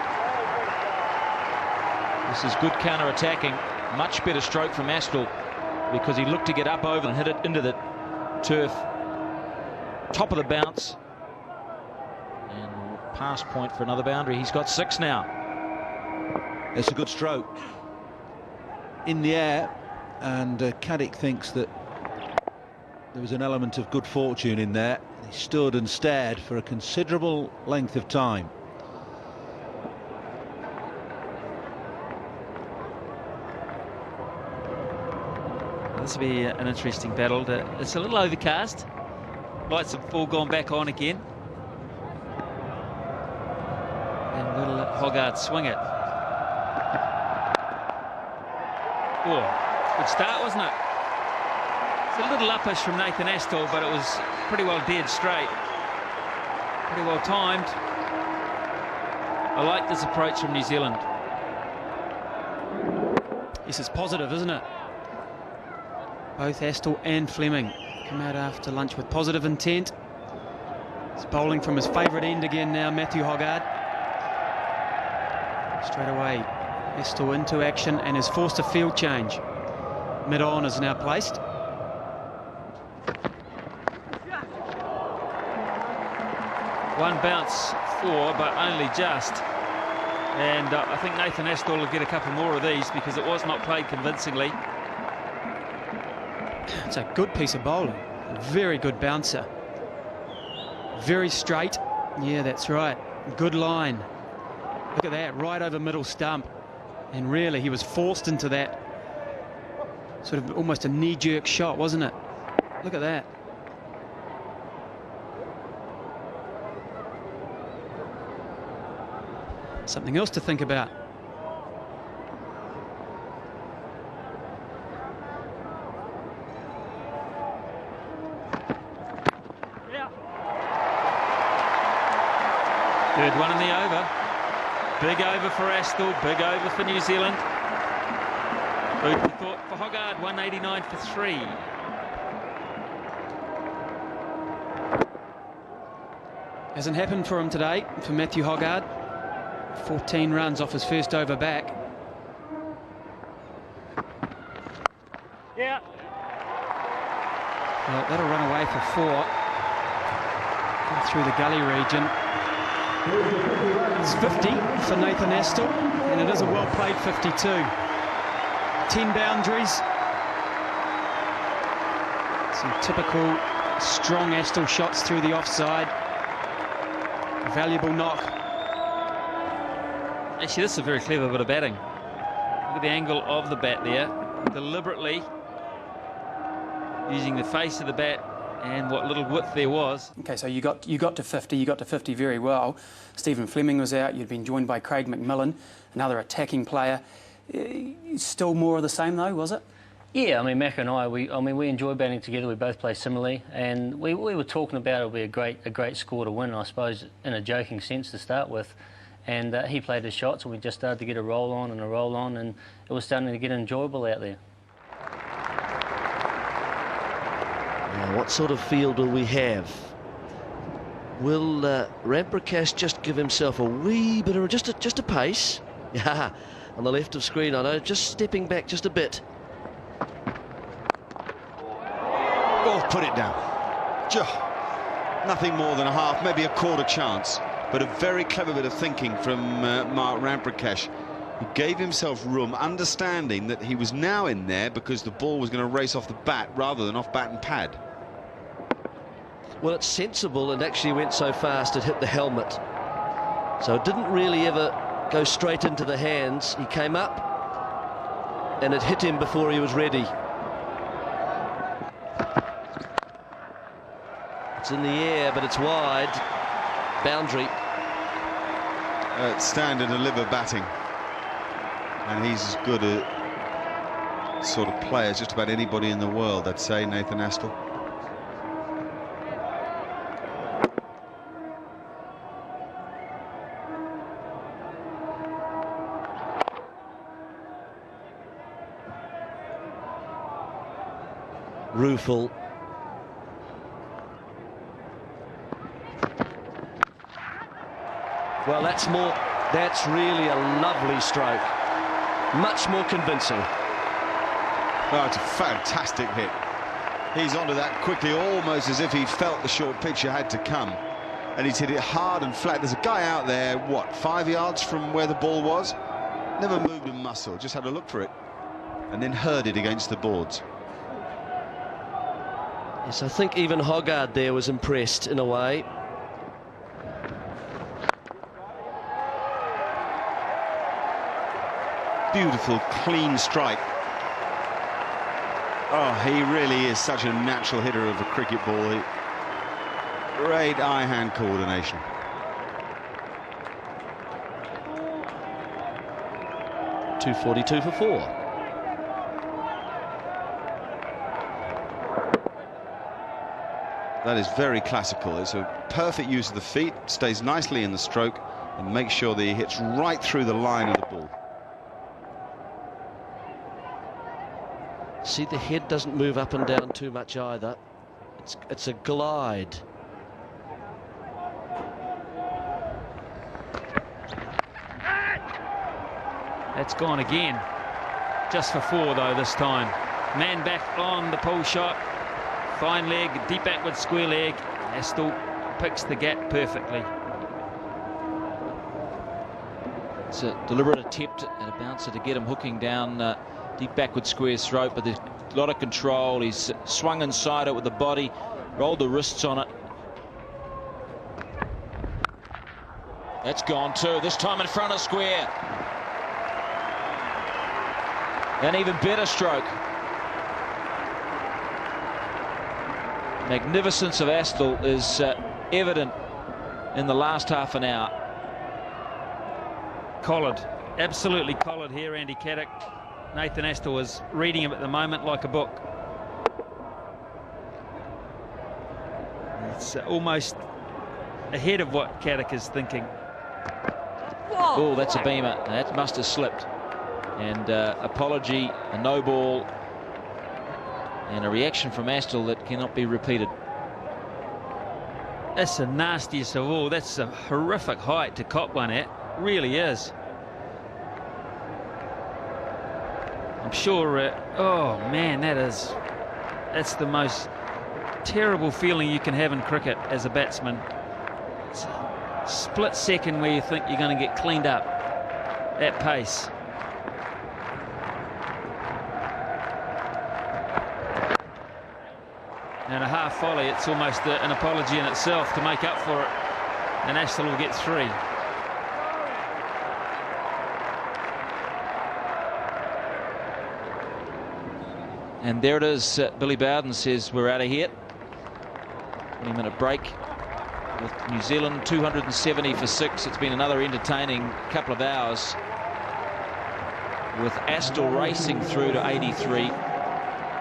This is good counter-attacking. Much better stroke from Astle, because he looked to get up over and hit it into the turf. Top of the bounce. And past point for another boundary. He's got 6 now. It's a good stroke in the air, and Caddick thinks that there was an element of good fortune in there. He stood and stared for a considerable length of time. This will be an interesting battle. It's a little overcast. Lights have all gone back on again. And will Hoggard swing it? Oh, good start, wasn't it? It's a little uppish from Nathan Astle, but it was pretty well dead straight. Pretty well timed. I like this approach from New Zealand. This is positive, isn't it? Both Astle and Fleming come out after lunch with positive intent. He's bowling from his favourite end again now, Matthew Hoggard. Straight away, Astle into action and has forced a field change. Mid-on is now placed. One bounce 4, but only just. And I think Nathan Astle will get a couple more of these, because it was not played convincingly. It's a good piece of bowling. A very good bouncer. Very straight. Yeah, that's right. Good line. Look at that, right over middle stump. And really, he was forced into that. Sort of almost a knee-jerk shot, wasn't it? Look at that. Something else to think about. Third one in the over. Big over for Astle, big over for New Zealand. Food for thought for Hoggard, 189 for 3. Hasn't happened for him today, for Matthew Hoggard. 14 runs off his first over back. Yeah. Well, that'll run away for 4. Through the gully region. It's 50 for Nathan Astle, and it is a well-played 52. 10 boundaries. Some typical strong Astle shots through the offside. A valuable knock. Actually, this is a very clever bit of batting. Look at the angle of the bat there. Deliberately using the face of the bat and what little width there was. Okay, so you got to 50. You got to 50 very well. Stephen Fleming was out. You'd been joined by Craig McMillan, another attacking player. Still more of the same, though, was it? Yeah, I mean, Mac and I we enjoy batting together. We both play similarly, and we were talking about it'll be a great score to win, I suppose, in a joking sense to start with. And he played his shots, and we just started to get a roll on, and it was starting to get enjoyable out there. Yeah, What sort of field will we have? Will Ramprakash just give himself a wee bit of just a pace? Yeah, on the left of screen, I know, just stepping back just a bit. Oh, put it down. Nothing more than a half, maybe a quarter chance, but a very clever bit of thinking from Mark Ramprakash, who gave himself room, understanding that he was now in there because the ball was going to race off the bat rather than off bat and pad. Well, it's sensible, and actually went so fast it hit the helmet. So it didn't really ever go straight into the hands. He came up and it hit him before he was ready. It's in the air, but it's wide. Boundary. Standard and liver batting. And he's as good a sort of player as just about anybody in the world, I'd say, Nathan Astle. Rueful. Well, that's really a lovely stroke. Much more convincing. Oh, it's a fantastic hit. He's onto that quickly, almost as if he felt the short pitcher had to come. And he's hit it hard and flat. There's a guy out there, what, 5 yards from where the ball was? Never moved a muscle, just had a look for it. And then heard it against the boards. Yes, I think even Hoggard there was impressed in a way. Beautiful, clean strike. Oh, he really is such a natural hitter of a cricket ball. Great eye-hand coordination. .242 for 4. That is very classical. It's a perfect use of the feet, stays nicely in the stroke, and makes sure that he hits right through the line of the ball. See, the head doesn't move up and down too much either. It's a glide. That's gone again. Just for 4 though this time. Man back on the pull shot. Fine leg, deep backward square leg. Astle picks the gap perfectly. It's a deliberate attempt at a bouncer to get him hooking down deep backward square throat, but there's a lot of control. He's swung inside it with the body, rolled the wrists on it. That's gone too, this time in front of square. An even better stroke. Magnificence of Astle is evident in the last half an hour. Collared, absolutely collared here, Andy Caddick. Nathan Astle is reading him at the moment like a book. It's almost ahead of what Caddick is thinking. Oh, that's a beamer. That must have slipped. And apology, a no ball, and a reaction from Astle that cannot be repeated. That's the nastiest of all. That's a horrific height to cop one at. Really is. I'm sure. Oh man, that's the most terrible feeling you can have in cricket as a batsman. It's a split second where you think you're going to get cleaned up at pace. And a half volley, it's almost an apology in itself to make up for it. And Astle will get 3. And there it is. Billy Bowden says we're out of here. 20-minute break with New Zealand 270 for 6. It's been another entertaining couple of hours with Astle racing through to 83.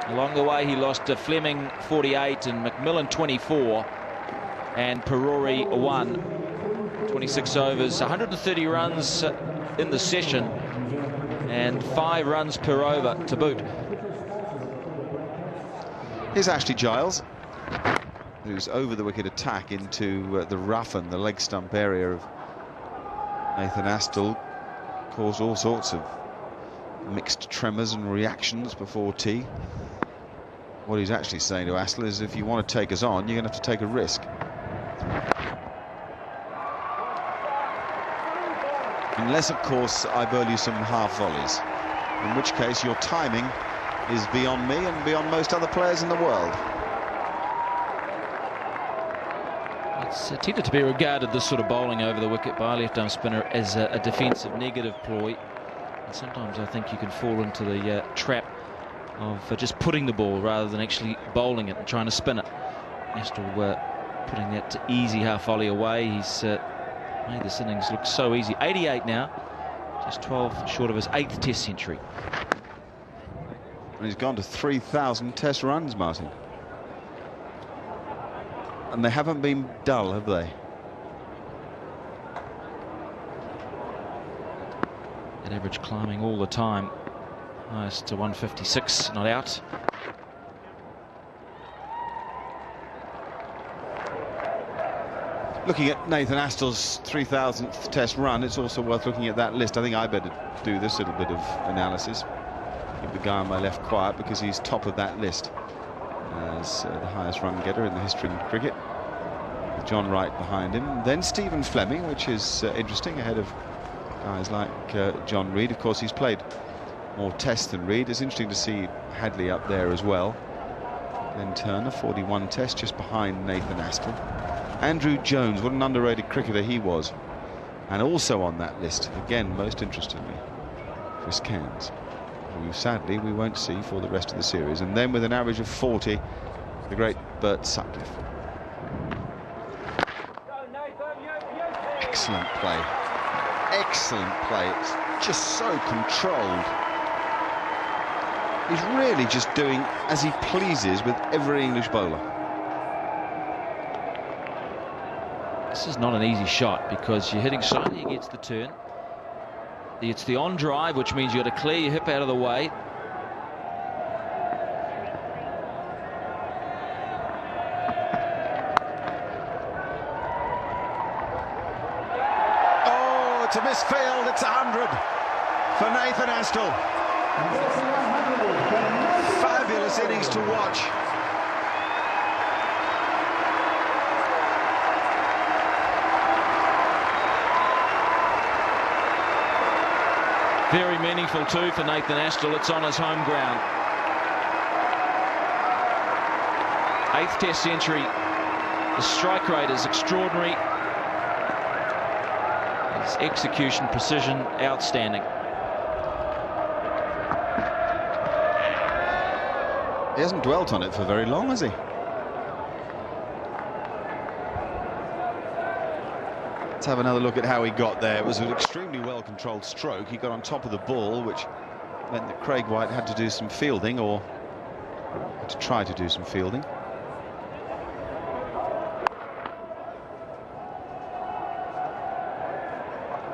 Along the way, he lost to Fleming 48 and McMillan 24, and Perori 1. 26 overs, 130 runs in the session, and 5 runs per over to boot. Here's Ashley Giles. whose over-the-wicket attack into the rough and the leg stump area of Nathan Astle caused all sorts of mixed tremors and reactions before tea. What he's actually saying to Astle is, if you want to take us on, you're going to have to take a risk. Unless, of course, I bowl you some half volleys, in which case your timing is beyond me and beyond most other players in the world. It's tended to be regarded, this sort of bowling over the wicket by a left-arm spinner, as a defensive negative ploy. And sometimes I think you can fall into the trap of just putting the ball rather than actually bowling it and trying to spin it. Astle putting that to easy half volley away. He's made this innings look so easy. 88 now, just 12 short of his 8th Test century. And he's gone to 3,000 Test runs, Martin. And they haven't been dull, have they? That average climbing all the time. Highest to 156, not out. Looking at Nathan Astle's 3,000th Test run, it's also worth looking at that list. I think I better do this little bit of analysis. Keep the guy on my left quiet, because he's top of that list as the highest run getter in the history of cricket, with John Wright behind him. Then Stephen Fleming, which is interesting, ahead of guys like John Reid. Of course, he's played more Tests than Reid. It's interesting to see Hadley up there as well. Then Turner, 41 Tests, just behind Nathan Astle. Andrew Jones, what an underrated cricketer he was. And also on that list, again, most interestingly, Chris Cairns, who sadly we won't see for the rest of the series. And then with an average of 40, the great Bert Sutcliffe. Excellent play. Excellent play. It's just so controlled. He's really just doing as he pleases with every English bowler. This is not an easy shot, because you're hitting slightly against the turn. It's the on drive, which means you've got to clear your hip out of the way. Oh, it's a misfield. It's 100 for Nathan Astle. Fabulous innings to watch. Very meaningful too for Nathan Astle. It's on his home ground. 8th Test century. The strike rate is extraordinary. His execution precision outstanding. He hasn't dwelt on it for very long, has he? Let's have another look at how he got there. It was an extremely well-controlled stroke. He got on top of the ball, which meant that Craig White had to do some fielding, or had to try to do some fielding.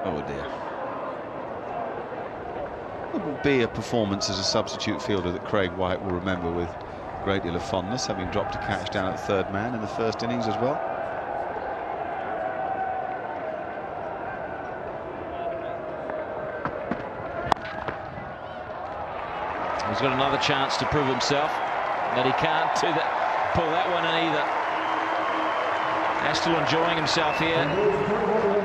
Oh dear. It will be a performance as a substitute fielder that Craig White will remember with a great deal of fondness, having dropped a catch down at third man in the first innings as well. He's got another chance to prove himself, but he can't pull that one in either. Astle enjoying himself here.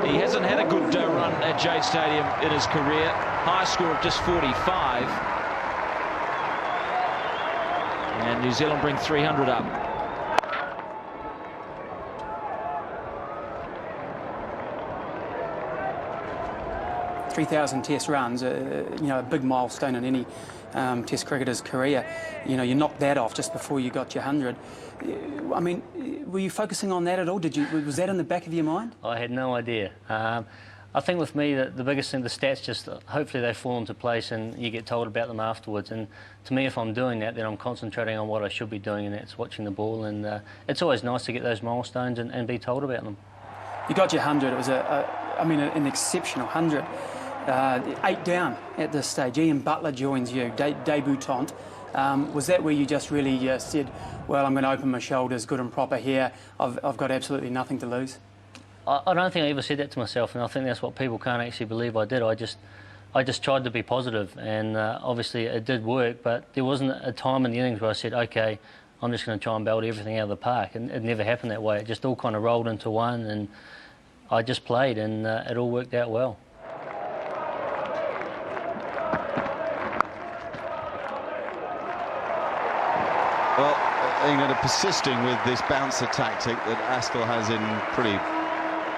He hasn't had a good run at Jade Stadium in his career. High score of just 45. And New Zealand bring 300 up. .3,000 Test runs, you know, a big milestone in any Test cricketer's career. You know, you knocked that off just before you got your 100. I mean, were you focusing on that at all? Was that in the back of your mind? I had no idea. I think with me, the biggest thing, the stats, just hopefully they fall into place and you get told about them afterwards. And to me, if I'm doing that, then I'm concentrating on what I should be doing, and that's watching the ball. And it's always nice to get those milestones and be told about them. You got your 100. It was an exceptional 100. 8 down at this stage. Ian Butler joins you, debutant. Was that where you just really said, well, I'm going to open my shoulders good and proper here. I've got absolutely nothing to lose. I don't think I ever said that to myself, and I think that's what people can't actually believe I did. I just tried to be positive, and obviously it did work, but there wasn't a time in the innings where I said, OK, I'm just going to try and belt everything out of the park, and it never happened that way. It just all kind of rolled into one, and I just played, and it all worked out well. Well, England are persisting with this bouncer tactic that Astle has in pretty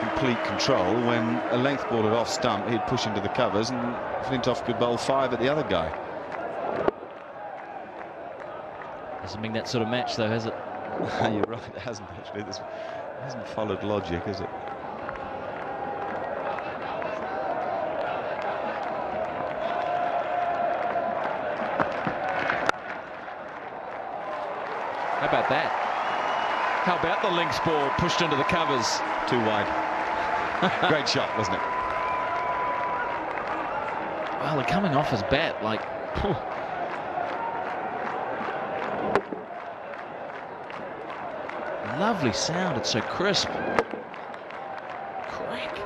complete control. When a length ball at off stump, he'd push into the covers, and Flintoff could bowl 5 at the other guy. Hasn't been that sort of match, though, has it? You're right, it hasn't actually. It hasn't followed logic, has it? How about that? How about the links ball pushed into the covers? Too wide. Great shot, wasn't it? Well, they're coming off his bat like... Lovely sound, it's so crisp. Crack.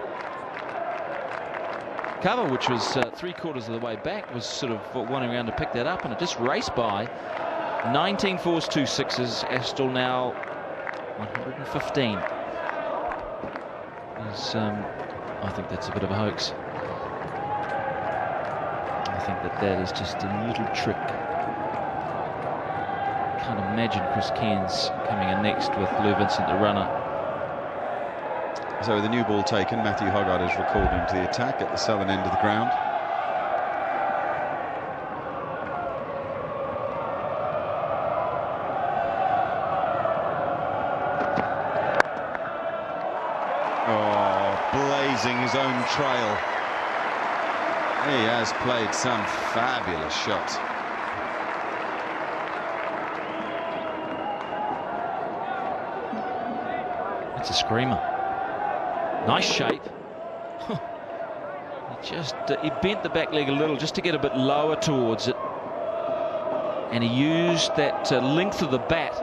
Cover, which was 3/4 of the way back, was sort of wanting around to pick that up, and it just raced by. 19 fours, 2 sixes. Astle now 115. I think that's a bit of a hoax. I think that is just a little trick. Can't imagine Chris Cairns coming in next with Lou Vincent the runner. So with the new ball taken, Matthew Hoggard is recalled into the attack at the southern end of the ground. Oh, blazing his own trail. He has played some fabulous shots. It's a screamer. Nice shape. He bent the back leg a little just to get a bit lower towards it, and he used that length of the bat,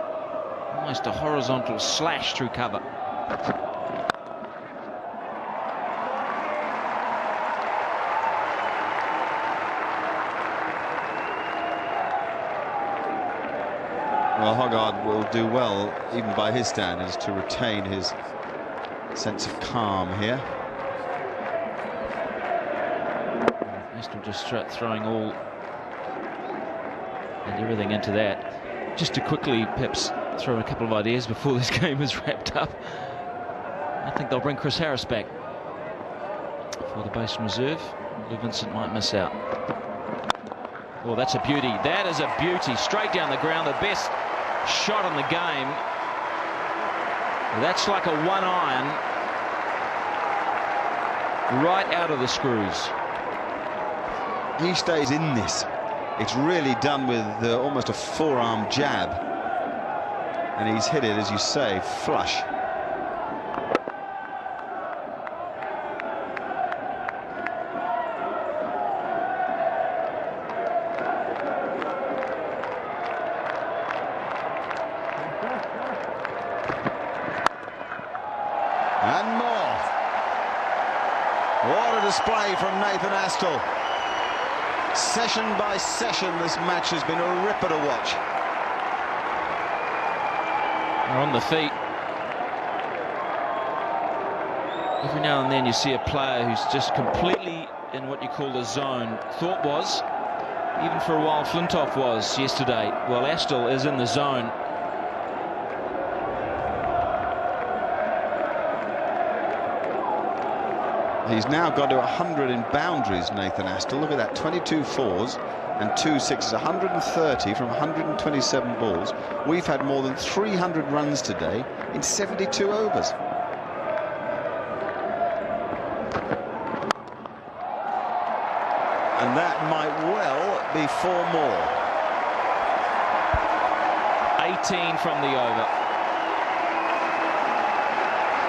almost a horizontal slash through cover. Well, Hoggard will do well, even by his standards, to retain his sense of calm here. Astle just throwing all and everything into that. Just to quickly perhaps throw a couple of ideas before this game is wrapped up. I think they'll bring Chris Harris back for the base reserve. Lou Vincent might miss out. Oh, that's a beauty. That is a beauty. Straight down the ground. The best shot in the game. That's like a 1-iron right out of the screws. He stays in this. It's really done with almost a forearm jab, and he's hit it, as you say, flush. And more. What a display from Nathan Astle. Session by session, this match has been a ripper to watch. They're on the feet. Every now and then you see a player who's just completely in what you call the zone. Thought was, even for a while Flintoff was yesterday. Well, Astle is in the zone. He's now got to 100 in boundaries, Nathan Astle. Look at that, 22 fours and 2 sixes, 130 from 127 balls. We've had more than 300 runs today in 72 overs. And that might well be 4 more. 18 from the over.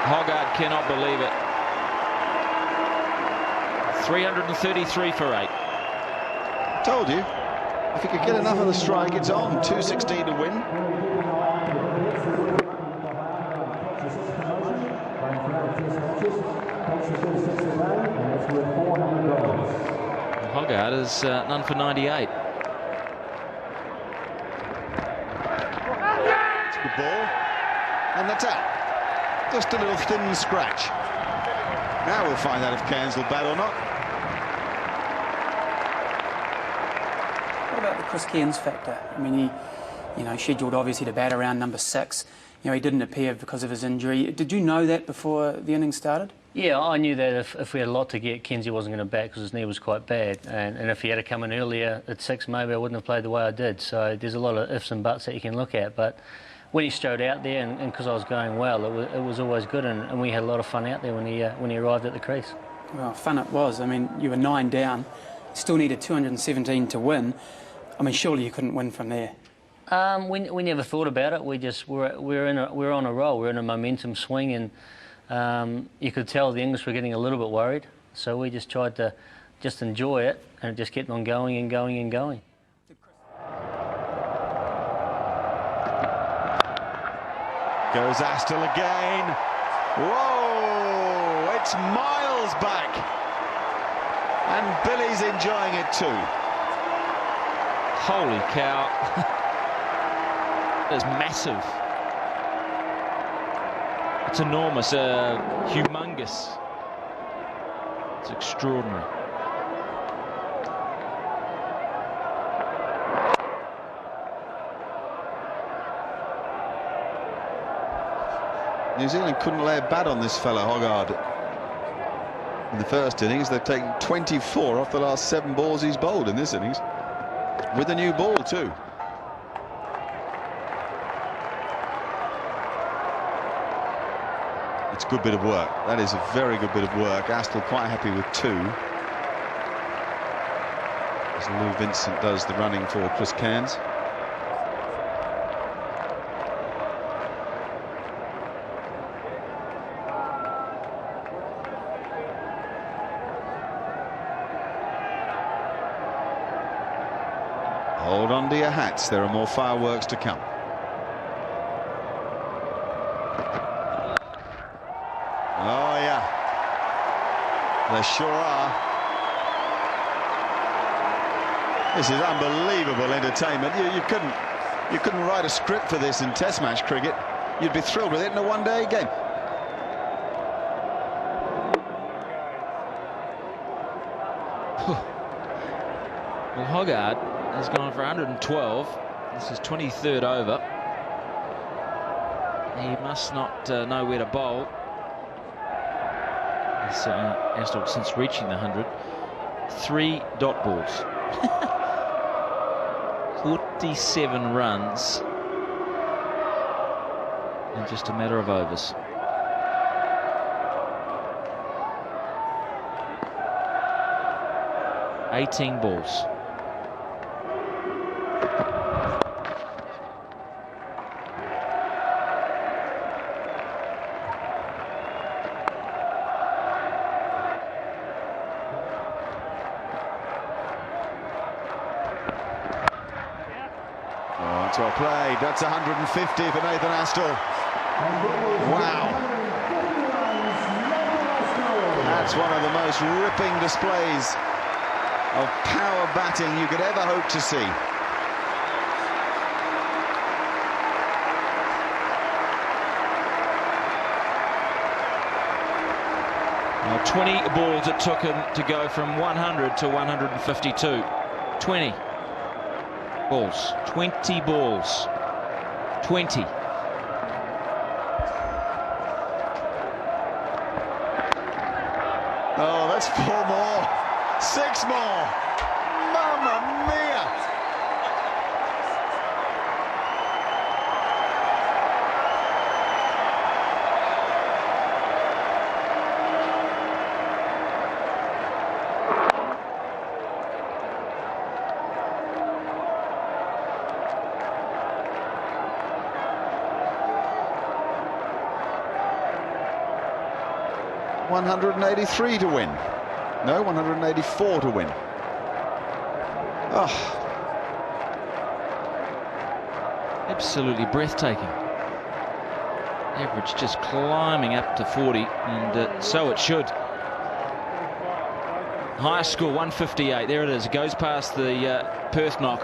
Hoggard cannot believe it. 333 for 8. Told you, if he could get enough of the strike, it's on. 216 to win. batters, none for 98. It's a good ball. And that's out. Just a little thin scratch. Now we'll find out if Cairns will bat or not. What about the Chris Cairns factor? I mean, he scheduled obviously to bat around number 6. He didn't appear because of his injury. Did you know that before the innings started? Yeah, I knew that if we had a lot to get, Kenzie wasn't going to bat because his knee was quite bad. And if he had to come in earlier at 6, maybe I wouldn't have played the way I did. So there's a lot of ifs and buts that you can look at. But when he strode out there, and because I was going well, it was always good. And we had a lot of fun out there when he arrived at the crease. Well, fun it was. I mean, you were 9 down, still needed 217 to win. I mean, surely you couldn't win from there. We never thought about it. We're on a roll. We're in a momentum swing, and you could tell the English were getting a little bit worried. So we just tried to just enjoy it, and it just kept on going and going and going. Goes Astle again. Whoa! It's miles back, and Billy's enjoying it too. Holy cow. That is massive. It's enormous, humongous. It's extraordinary. New Zealand couldn't lay a bat on this fella, Hoggard. In the first innings, they've taken 24 off the last 7 balls he's bowled in this innings. With a new ball, too. It's a good bit of work. That is a very good bit of work. Astle quite happy with 2. As Lou Vincent does the running for Chris Cairns. Hold on to your hats, there are more fireworks to come. Oh yeah, there sure are. This is unbelievable entertainment. You couldn't write a script for this in Test match cricket. You'd be thrilled with it in a one-day game. Well, Hoggard has gone for 112. This is 23rd over. He must not know where to bowl. Astle, since reaching the 100, 3 dot balls. 47 runs in just a matter of overs. $18 balls. That's well played. That's 150 for Nathan Astle. Wow. That's one of the most ripping displays of power batting you could ever hope to see. Well, 20 balls it took him to go from 100 to 152. 20 balls. 20 balls. 20. Oh, that's 4 more. 6 more. Mamma mia. $183 to win. No, 184 to win. Oh. Absolutely breathtaking. Average just climbing up to 40, and so it should. Highest score, 158. There it is. It goes past the Perth knock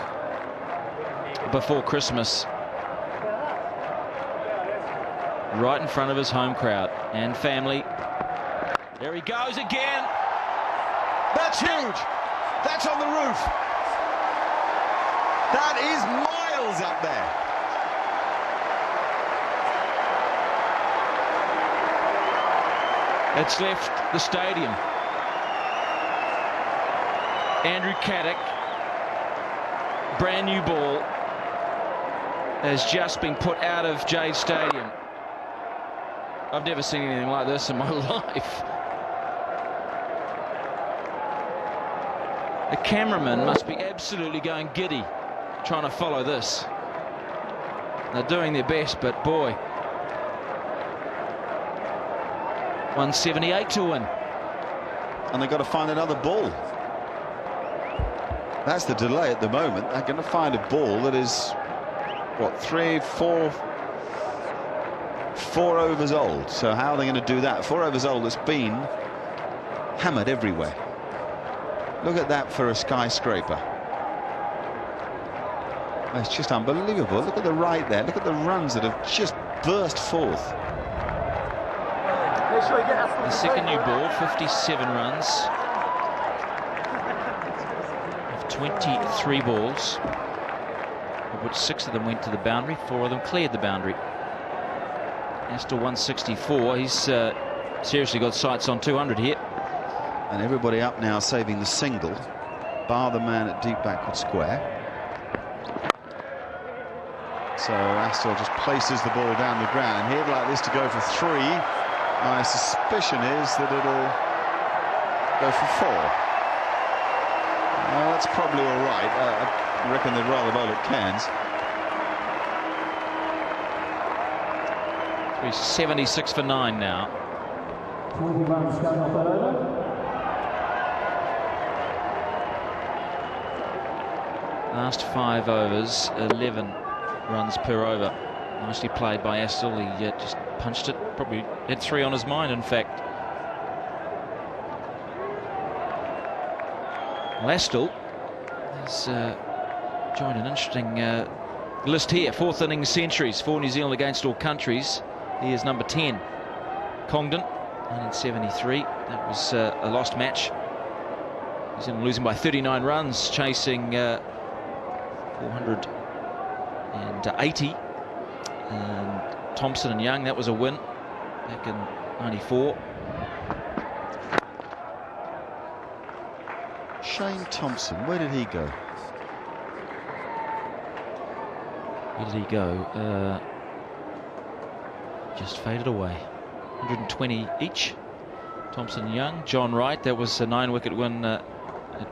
before Christmas. Right in front of his home crowd and family. There he goes again. That's huge. That's on the roof. That is miles up there. It's left the stadium. Andrew Caddick, brand new ball, has just been put out of Jade Stadium. I've never seen anything like this in my life. The cameraman must be absolutely going giddy trying to follow this. They're doing their best, but boy. 178 to win. And they've got to find another ball. That's the delay at the moment. They're going to find a ball that is, what, 4 overs old. So how are they going to do that? 4 overs old that's been hammered everywhere. Look at that for a skyscraper. It's just unbelievable. Look at the right there. Look at the runs that have just burst forth. The second new ball, 57 runs. Of 23 balls, of which 6 of them went to the boundary, 4 of them cleared the boundary. Astle 164. He's seriously got sights on 200 here. And everybody up now saving the single, bar the man at deep backward square. So Astle just places the ball down the ground. He'd like this to go for 3. My suspicion is that it'll go for 4. Well, that's probably all right. I reckon they'd rather bowl at Cairns. 76 for 9 now. 20 runs going off that over. Last 5 overs, 11 runs per over. Nicely played by Astle. He just punched it. Probably had 3 on his mind, in fact. Well, Astle has joined an interesting list here. 4th innings centuries for New Zealand against all countries. He is number 10. Congdon, 1973. That was a lost match. New Zealand losing by 39 runs, chasing 480. And Thompson and Young, that was a win back in '94. Shane Thompson, where did he go? Where did he go? Just faded away. 120 each. Thompson and Young. John Wright, that was a 9-wicket win at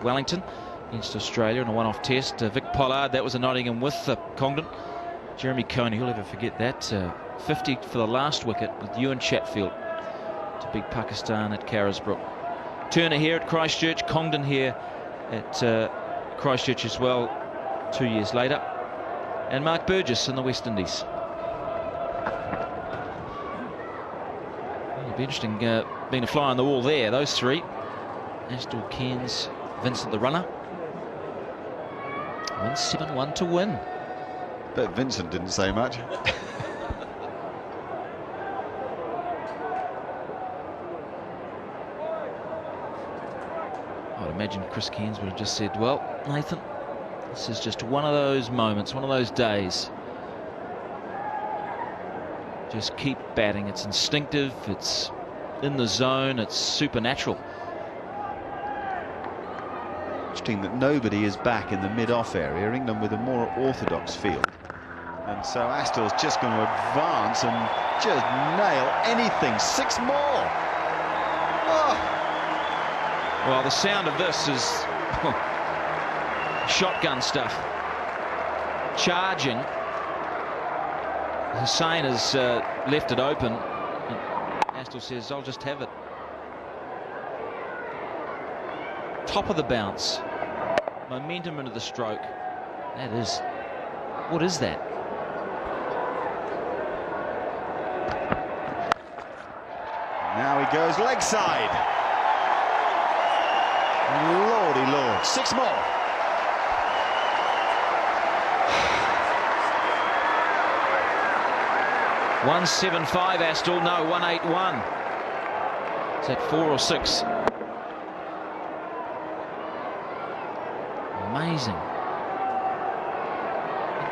Wellington against Australia in a one-off test. Vic Pollard, that was a Nottingham with Congdon. Jeremy Coney, who'll ever forget that? 50 for the last wicket with Ewan Chatfield to beat Pakistan at Carisbrook. Turner here at Christchurch, Congdon here at Christchurch as well 2 years later, and Mark Burgess in the West Indies. It'll be interesting being a fly on the wall there, those 3. Astle, Cairns, Vincent the runner. 171 to win. Bet Vincent didn't say much. I'd imagine Chris Cairns would have just said, well, Nathan, this is just one of those moments, one of those days. Just keep batting. It's instinctive, it's in the zone, it's supernatural. Interesting that nobody is back in the mid-off area. England with a more orthodox field. And so Astle's just going to advance and just nail anything. 6 more. Oh. Well, the sound of this is shotgun stuff. Charging. Hussain has left it open. And Astle says, I'll just have it. Top of the bounce. Momentum into the stroke. That is... What is that? Now he goes leg side. Lordy Lord. 6 more. $175 Astle, no, 181. Is that 4 or 6? Amazing.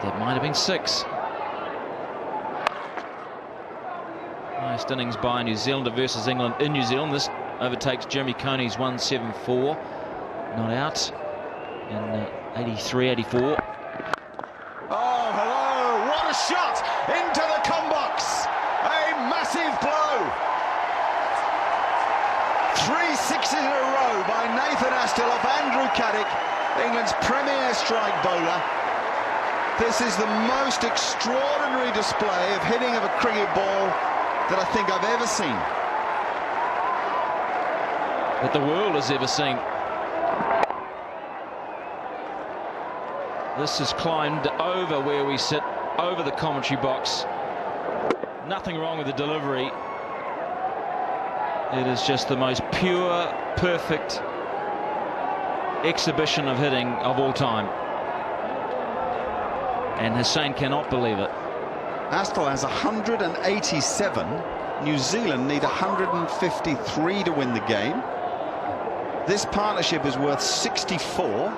That might have been 6. Highest innings by New Zealander versus England in New Zealand. This overtakes Jeremy Coney's 174. Not out in 83, 84. Oh, hello! What a shot into the combox! A massive blow! 3 sixes in a row by Nathan Astle off Andrew Caddick, England's premier strike bowler. This is the most extraordinary display of hitting of a cricket ball that I think I've ever seen. That the world has ever seen. This has climbed over where we sit, over the commentary box. Nothing wrong with the delivery. It is just the most pure, perfect exhibition of hitting of all time. And Hussain cannot believe it. Astle has 187. New Zealand need 153 to win the game. This partnership is worth 64.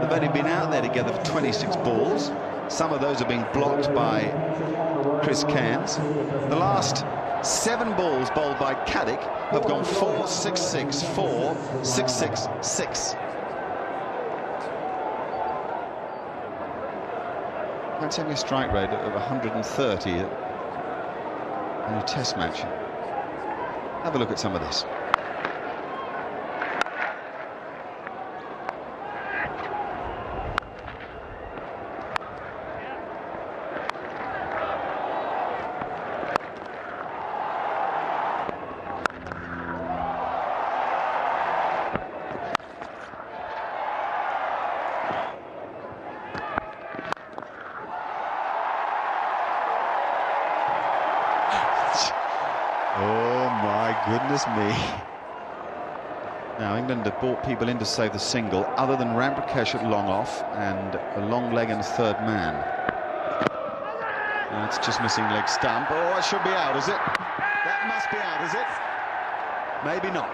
They've only been out there together for 26 balls. Some of those are being blocked by Chris Cairns. The last 7 balls bowled by Caddick have gone 4, 6, 6, 4, 6, 6, 6. That's only a strike rate of 130 in a test match. Have a look at some of this. Oh my goodness me. Now England have brought people in to save the single other than Ramprakash at long off and a long leg and a third man. That's just missing leg stump. Oh, it should be out, is it? That must be out, is it? Maybe not.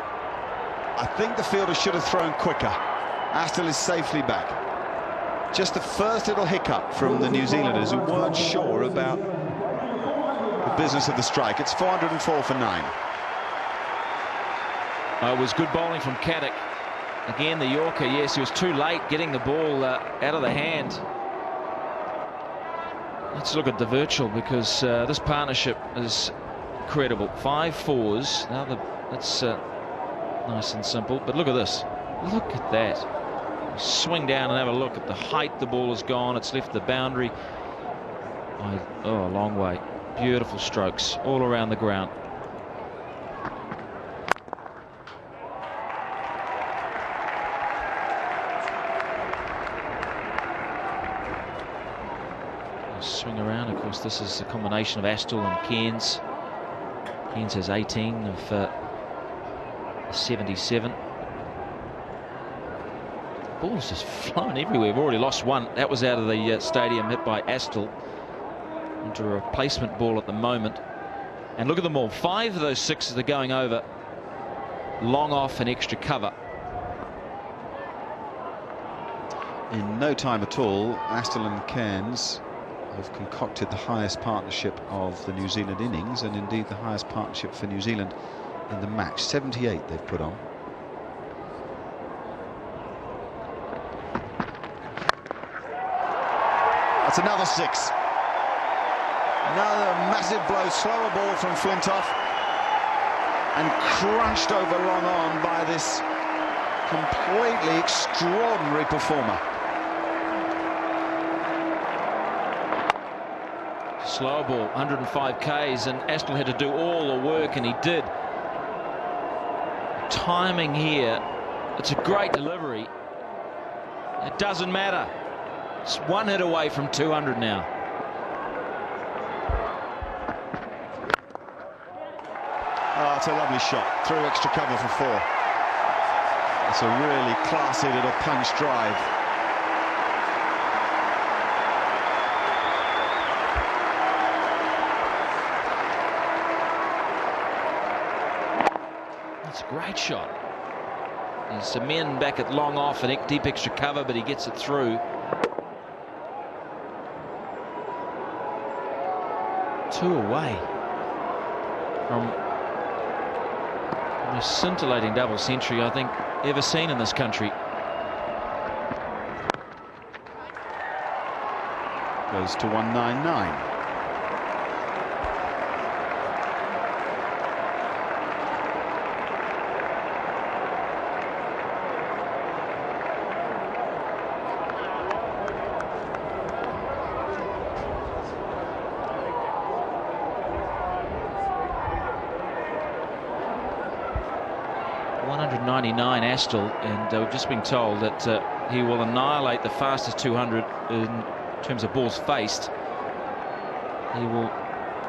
I think the fielder should have thrown quicker. Astle is safely back. Just the first little hiccup from the New Zealanders who weren't sure about the business of the strike. It's 404 for 9. It was good bowling from Caddick. Again, the Yorker, yes, he was too late getting the ball out of the hand. Let's look at the virtual, because this partnership is incredible. 5 fours. Now that's nice and simple. But look at this. Look at that. Swing down and have a look at the height the ball has gone. It's left the boundary by, a long way. Beautiful strokes all around the ground. Swing around. Of course, this is a combination of Astle and Cairns. Cairns has 18 of 77. The ball's just flying everywhere. We've already lost one. That was out of the stadium, hit by Astle into a replacement ball at the moment. And look at them all. 5 of those 6s are going over long off and extra cover. In no time at all, Astle and Cairns have concocted the highest partnership of the New Zealand innings, and indeed the highest partnership for New Zealand in the match. 78 they've put on. That's another 6. Another massive blow, slower ball from Flintoff, and crunched over long on by this completely extraordinary performer. Slower ball, 105 Ks, and Astle had to do all the work, and he did. Timing here, it's a great delivery. It doesn't matter. It's 1 hit away from 200 now. Oh, it's a lovely shot. Through extra cover for 4. It's a really classy little punch drive. It's a great shot. There's some men back at long off and deep extra cover, but he gets it through. Two away from the most scintillating double century I think ever seen in this country. Goes to 199. Astle, and we've just been told that he will annihilate the fastest 200 in terms of balls faced. He will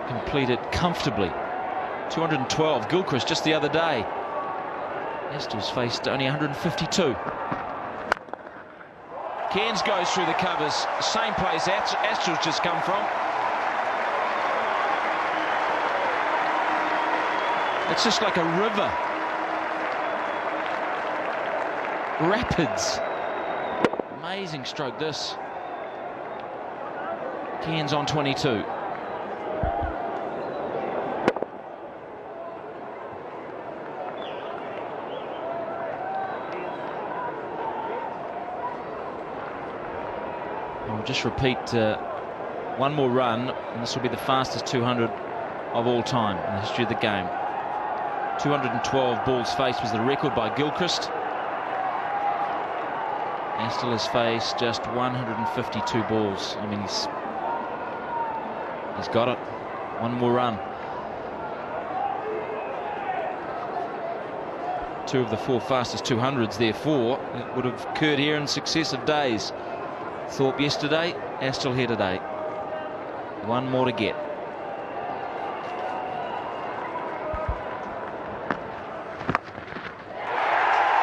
complete it comfortably. 212. Gilchrist just the other day. Astle's faced only 152. Cairns goes through the covers, same place Astle's just come from. It's just like a river. Rapids. Amazing stroke this. Cairns on 22. I'll just repeat one more run, and this will be the fastest 200 of all time in the history of the game. 212 balls faced was the record by Gilchrist. Astle has faced just 152 balls. I mean, he's got it. One more run. Two of the four fastest 200s, therefore, it would have occurred here in successive days. Thorpe yesterday, Astle here today. One more to get.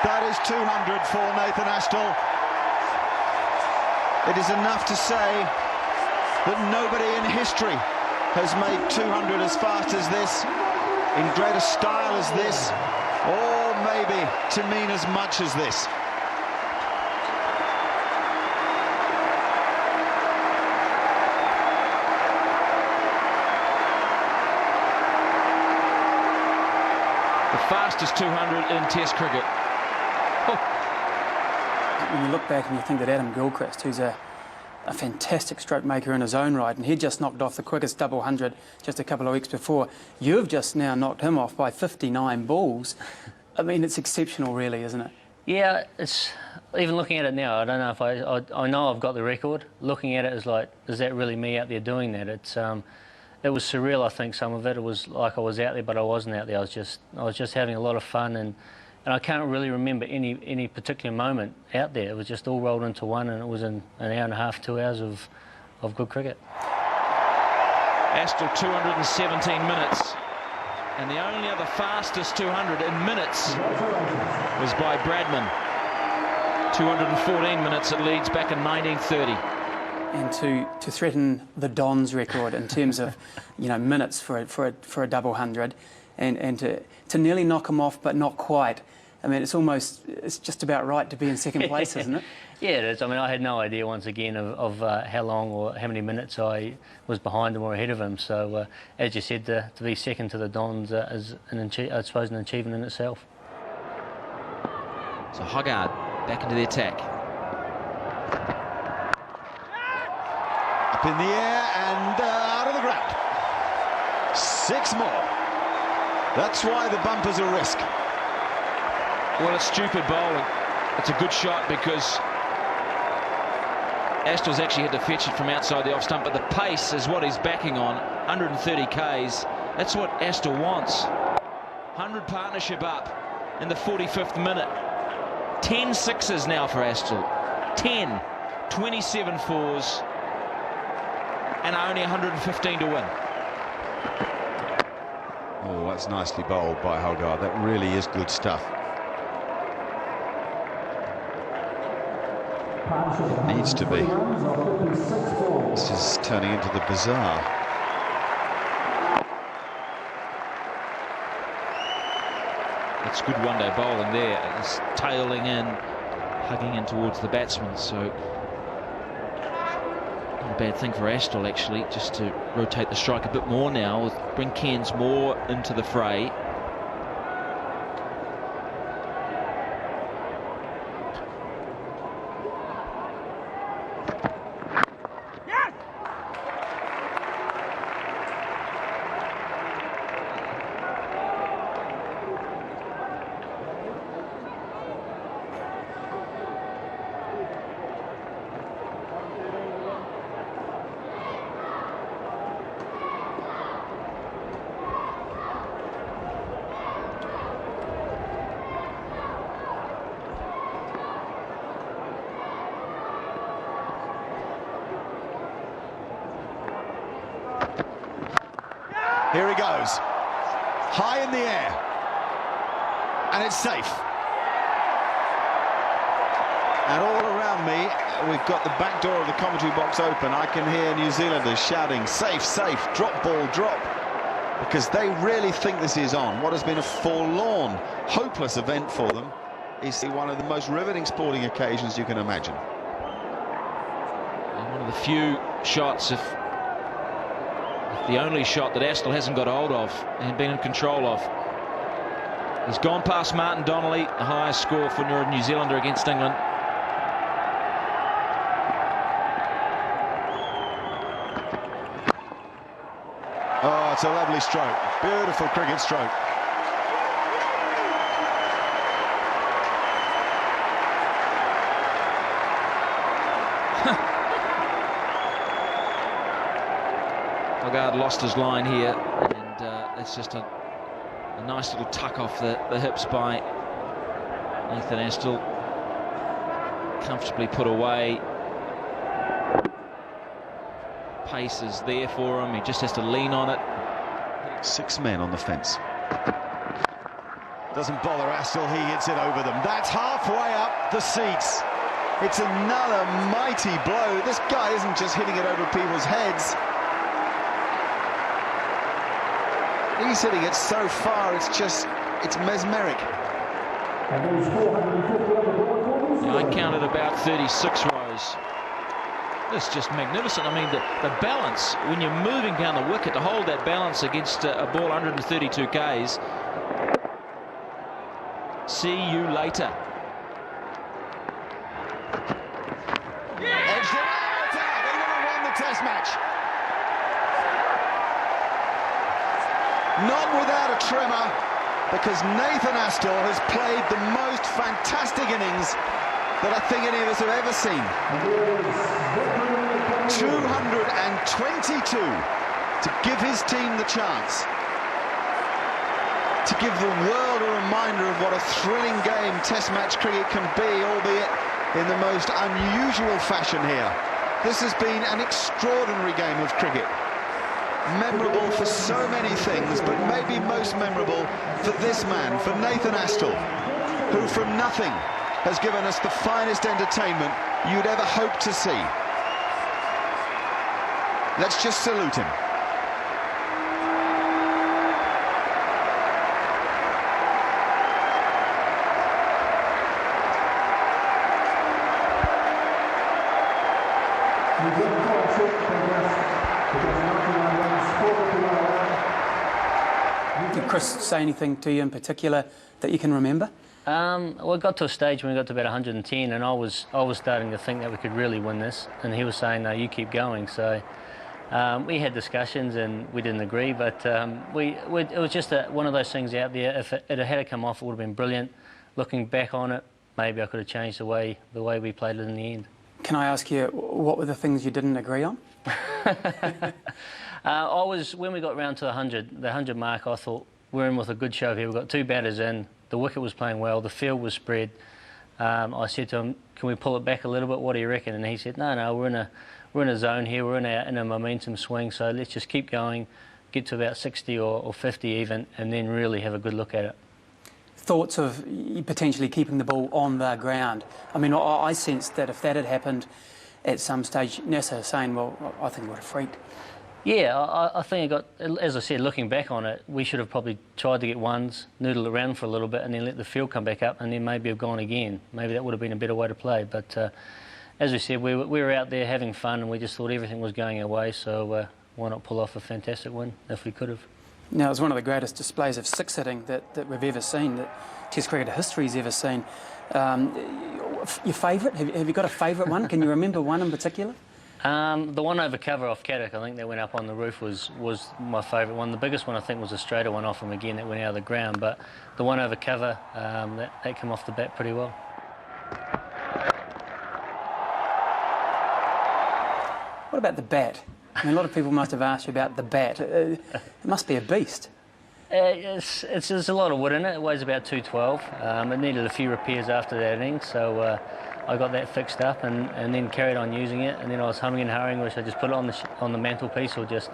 That is 200 for Nathan Astle. It is enough to say that nobody in history has made 200 as fast as this, in greater style as this, or maybe to mean as much as this. The fastest 200 in Test cricket. When you look back and you think that Adam Gilchrist, who's a fantastic stroke maker in his own right, and he just knocked off the quickest double 100 just a couple of weeks before, you've just now knocked him off by 59 balls. I mean, it's exceptional, really, isn't it? Yeah, it's even looking at it now. I don't know if I know I've got the record. Looking at it is like, is that really me out there doing that? It was surreal. I think some of it. It was like I was out there, but I wasn't out there. I was just having a lot of fun, and I can't really remember any particular moment out there. It was just all rolled into one, and it was an hour and a half, 2 hours of good cricket. Astle 217 minutes, and the only other fastest 200 in minutes was by Bradman. 214 minutes at Leeds back in 1930. And to threaten the Don's record in terms of minutes for a double 100, and to nearly knock him off but not quite. I mean, it's just about right to be in second place, isn't it? Yeah, it is. I mean, I had no idea once again of how long or how many minutes I was behind him or ahead of him. So, as you said, to be second to the Dons is I suppose an achievement in itself. So Hoggard back into the attack. Up in the air and out of the ground. 6 more. That's why the bumper's a risk. Well, it's stupid bowling. It's a good shot because Astle's actually had to fetch it from outside the off stump, but the pace is what he's backing on. 130 Ks. That's what Astle wants. 100 partnership up in the 45th minute. 10 sixes now for Astle. 10. 27 fours. And only 115 to win. Oh, that's nicely bowled by Hoggard. That really is good stuff. It needs to be. This is turning into the bazaar. It's good one-day bowling there. It's tailing in, hugging in towards the batsman, so not a bad thing for Astle actually, just to rotate the strike a bit more now, bring Cairns more into the fray. Here he goes, high in the air, and it's safe. And all around me, we've got the back door of the commentary box open. I can hear New Zealanders shouting, safe, safe, drop ball, drop, because they really think this is on. What has been a forlorn, hopeless event for them is one of the most riveting sporting occasions you can imagine. And one of the few shots, if the only shot that Astle hasn't got hold of and been in control of. He's gone past Martin Donnelly, the highest score for New Zealander against England. Oh, it's a lovely stroke. Beautiful cricket stroke. Lagarde lost his line here, and it's just a nice little tuck off the hips by Nathan Astle. Comfortably put away. Pace is there for him, he just has to lean on it. 6 men on the fence. Doesn't bother Astle, he hits it over them. That's halfway up the seats. It's another mighty blow. This guy isn't just hitting it over people's heads. He's hitting it so far, it's mesmeric. Yeah, I counted about 36 rows. It's just magnificent. I mean, the balance, when you're moving down the wicket, to hold that balance against a ball 132 Ks. See you later. Edged it out. They would have won the Test match. Not without a tremor, because Nathan Astle has played the most fantastic innings that I think any of us have ever seen. 222 to give his team the chance, to give the world a reminder of what a thrilling game Test match cricket can be, albeit in the most unusual fashion here. This has been an extraordinary game of cricket. Memorable for so many things, but maybe most memorable for this man, for Nathan Astle, who from nothing has given us the finest entertainment you'd ever hope to see. Let's just salute him. Did Chris say anything to you in particular that you can remember? Well, it got to a stage when we got to about 110, and I was starting to think that we could really win this, and he was saying, no, you keep going. So we had discussions and we didn't agree, but it was just one of those things out there. If it had come off, it would have been brilliant. Looking back on it, maybe I could have changed the way we played it in the end. Can I ask you, what were the things you didn't agree on? When we got round to the 100 mark, I thought we're in with a good show here. We've got 2 batters in. The wicket was playing well. The field was spread. I said to him, "Can we pull it back a little bit? What do you reckon?" And he said, "No, we're in a zone here. We're in a momentum swing. So let's just keep going, get to about 60 or 50 even, and then really have a good look at it." thoughts of potentially keeping the ball on the ground. I mean, I sensed that if that had happened at some stage, Nasser Hussain, well, I think would have freaked. Yeah, I think it got, as I said, looking back on it, we should have probably tried to get ones, noodle around for a little bit and then let the field come back up and then maybe have gone again. Maybe that would have been a better way to play. But as we said, we were out there having fun and we just thought everything was going our way, so why not pull off a fantastic win if we could have. Now, it was one of the greatest displays of six-hitting that we've ever seen, that Test cricket history's ever seen. Your favourite? Have you got a favourite one? Can you remember one in particular? The one over cover off Caddick, I think that went up on the roof, was my favourite one. The biggest one I think was a straighter one off him again that went out of the ground, but the one over cover, that came off the bat pretty well. What about the bat? I mean, a lot of people must have asked you about the bat. It must be a beast. There's a lot of wood in it. It weighs about 212. It needed a few repairs after that innings, so I got that fixed up and then carried on using it. And then I was humming and hurrying, which I just put it on the mantelpiece or just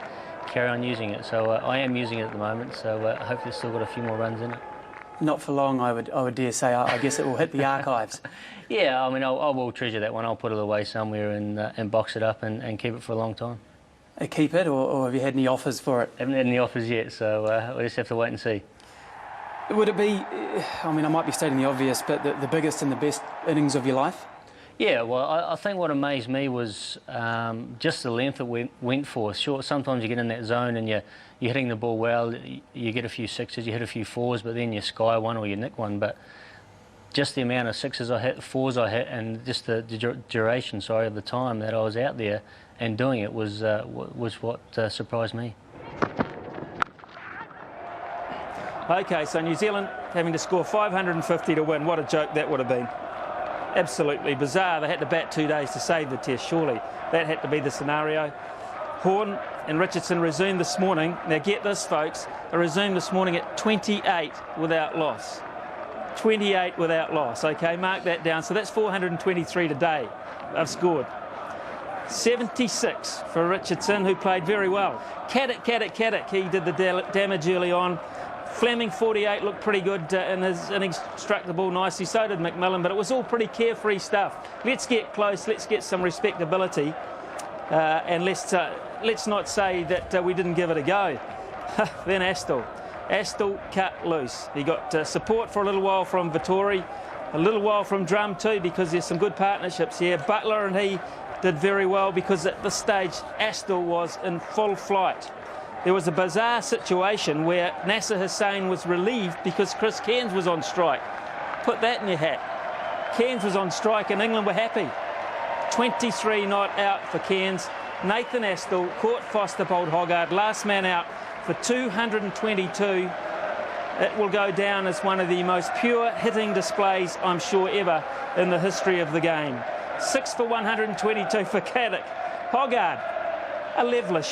carry on using it. So I am using it at the moment. So hopefully it's still got a few more runs in it. Not for long, I would dare say. I guess it will hit the archives. Yeah, I mean, I will treasure that one. I'll put it away somewhere and box it up and keep it for a long time. Keep it, or have you had any offers for it? Haven't had any offers yet, so we'll just have to wait and see. Would it be, I mean, I might be stating the obvious, but the biggest and the best innings of your life? Yeah, well, I think what amazed me was just the length that we went for. Sure, sometimes you get in that zone and you're hitting the ball well, you get a few sixes, you hit a few fours, but then you sky one or you nick one. But just the amount of sixes I hit, fours I hit, and just the duration, of the time that I was out there and doing it was what surprised me. OK, so New Zealand having to score 550 to win. What a joke that would have been. Absolutely bizarre. They had to bat 2 days to save the test, surely. That had to be the scenario. Horn and Richardson resumed this morning. Now get this, folks. They resumed this morning at 28 without loss. 28 without loss, OK? Mark that down. So that's 423 today they've scored. 76 for Richardson, who played very well. Caddick, he did the damage early on. Fleming, 48, looked pretty good in his innings, struck the ball nicely. So did McMillan, but it was all pretty carefree stuff. Let's get close, let's get some respectability, and let's not say that we didn't give it a go. Then Astle cut loose. He got support for a little while from Vittori, a little while from Drum too, because there's some good partnerships here. Butler and he did very well, because at this stage Astle was in full flight. There was a bizarre situation where Nasser Hussain was relieved because Chris Cairns was on strike. Put that in your hat. Cairns was on strike and England were happy. 23 not out for Cairns. Nathan Astle caught Foster bowled Hoggard, last man out for 222. It will go down as one of the most pure hitting displays, I'm sure, ever in the history of the game. 6 for 122 for Caddick. Hoggard, a leveler.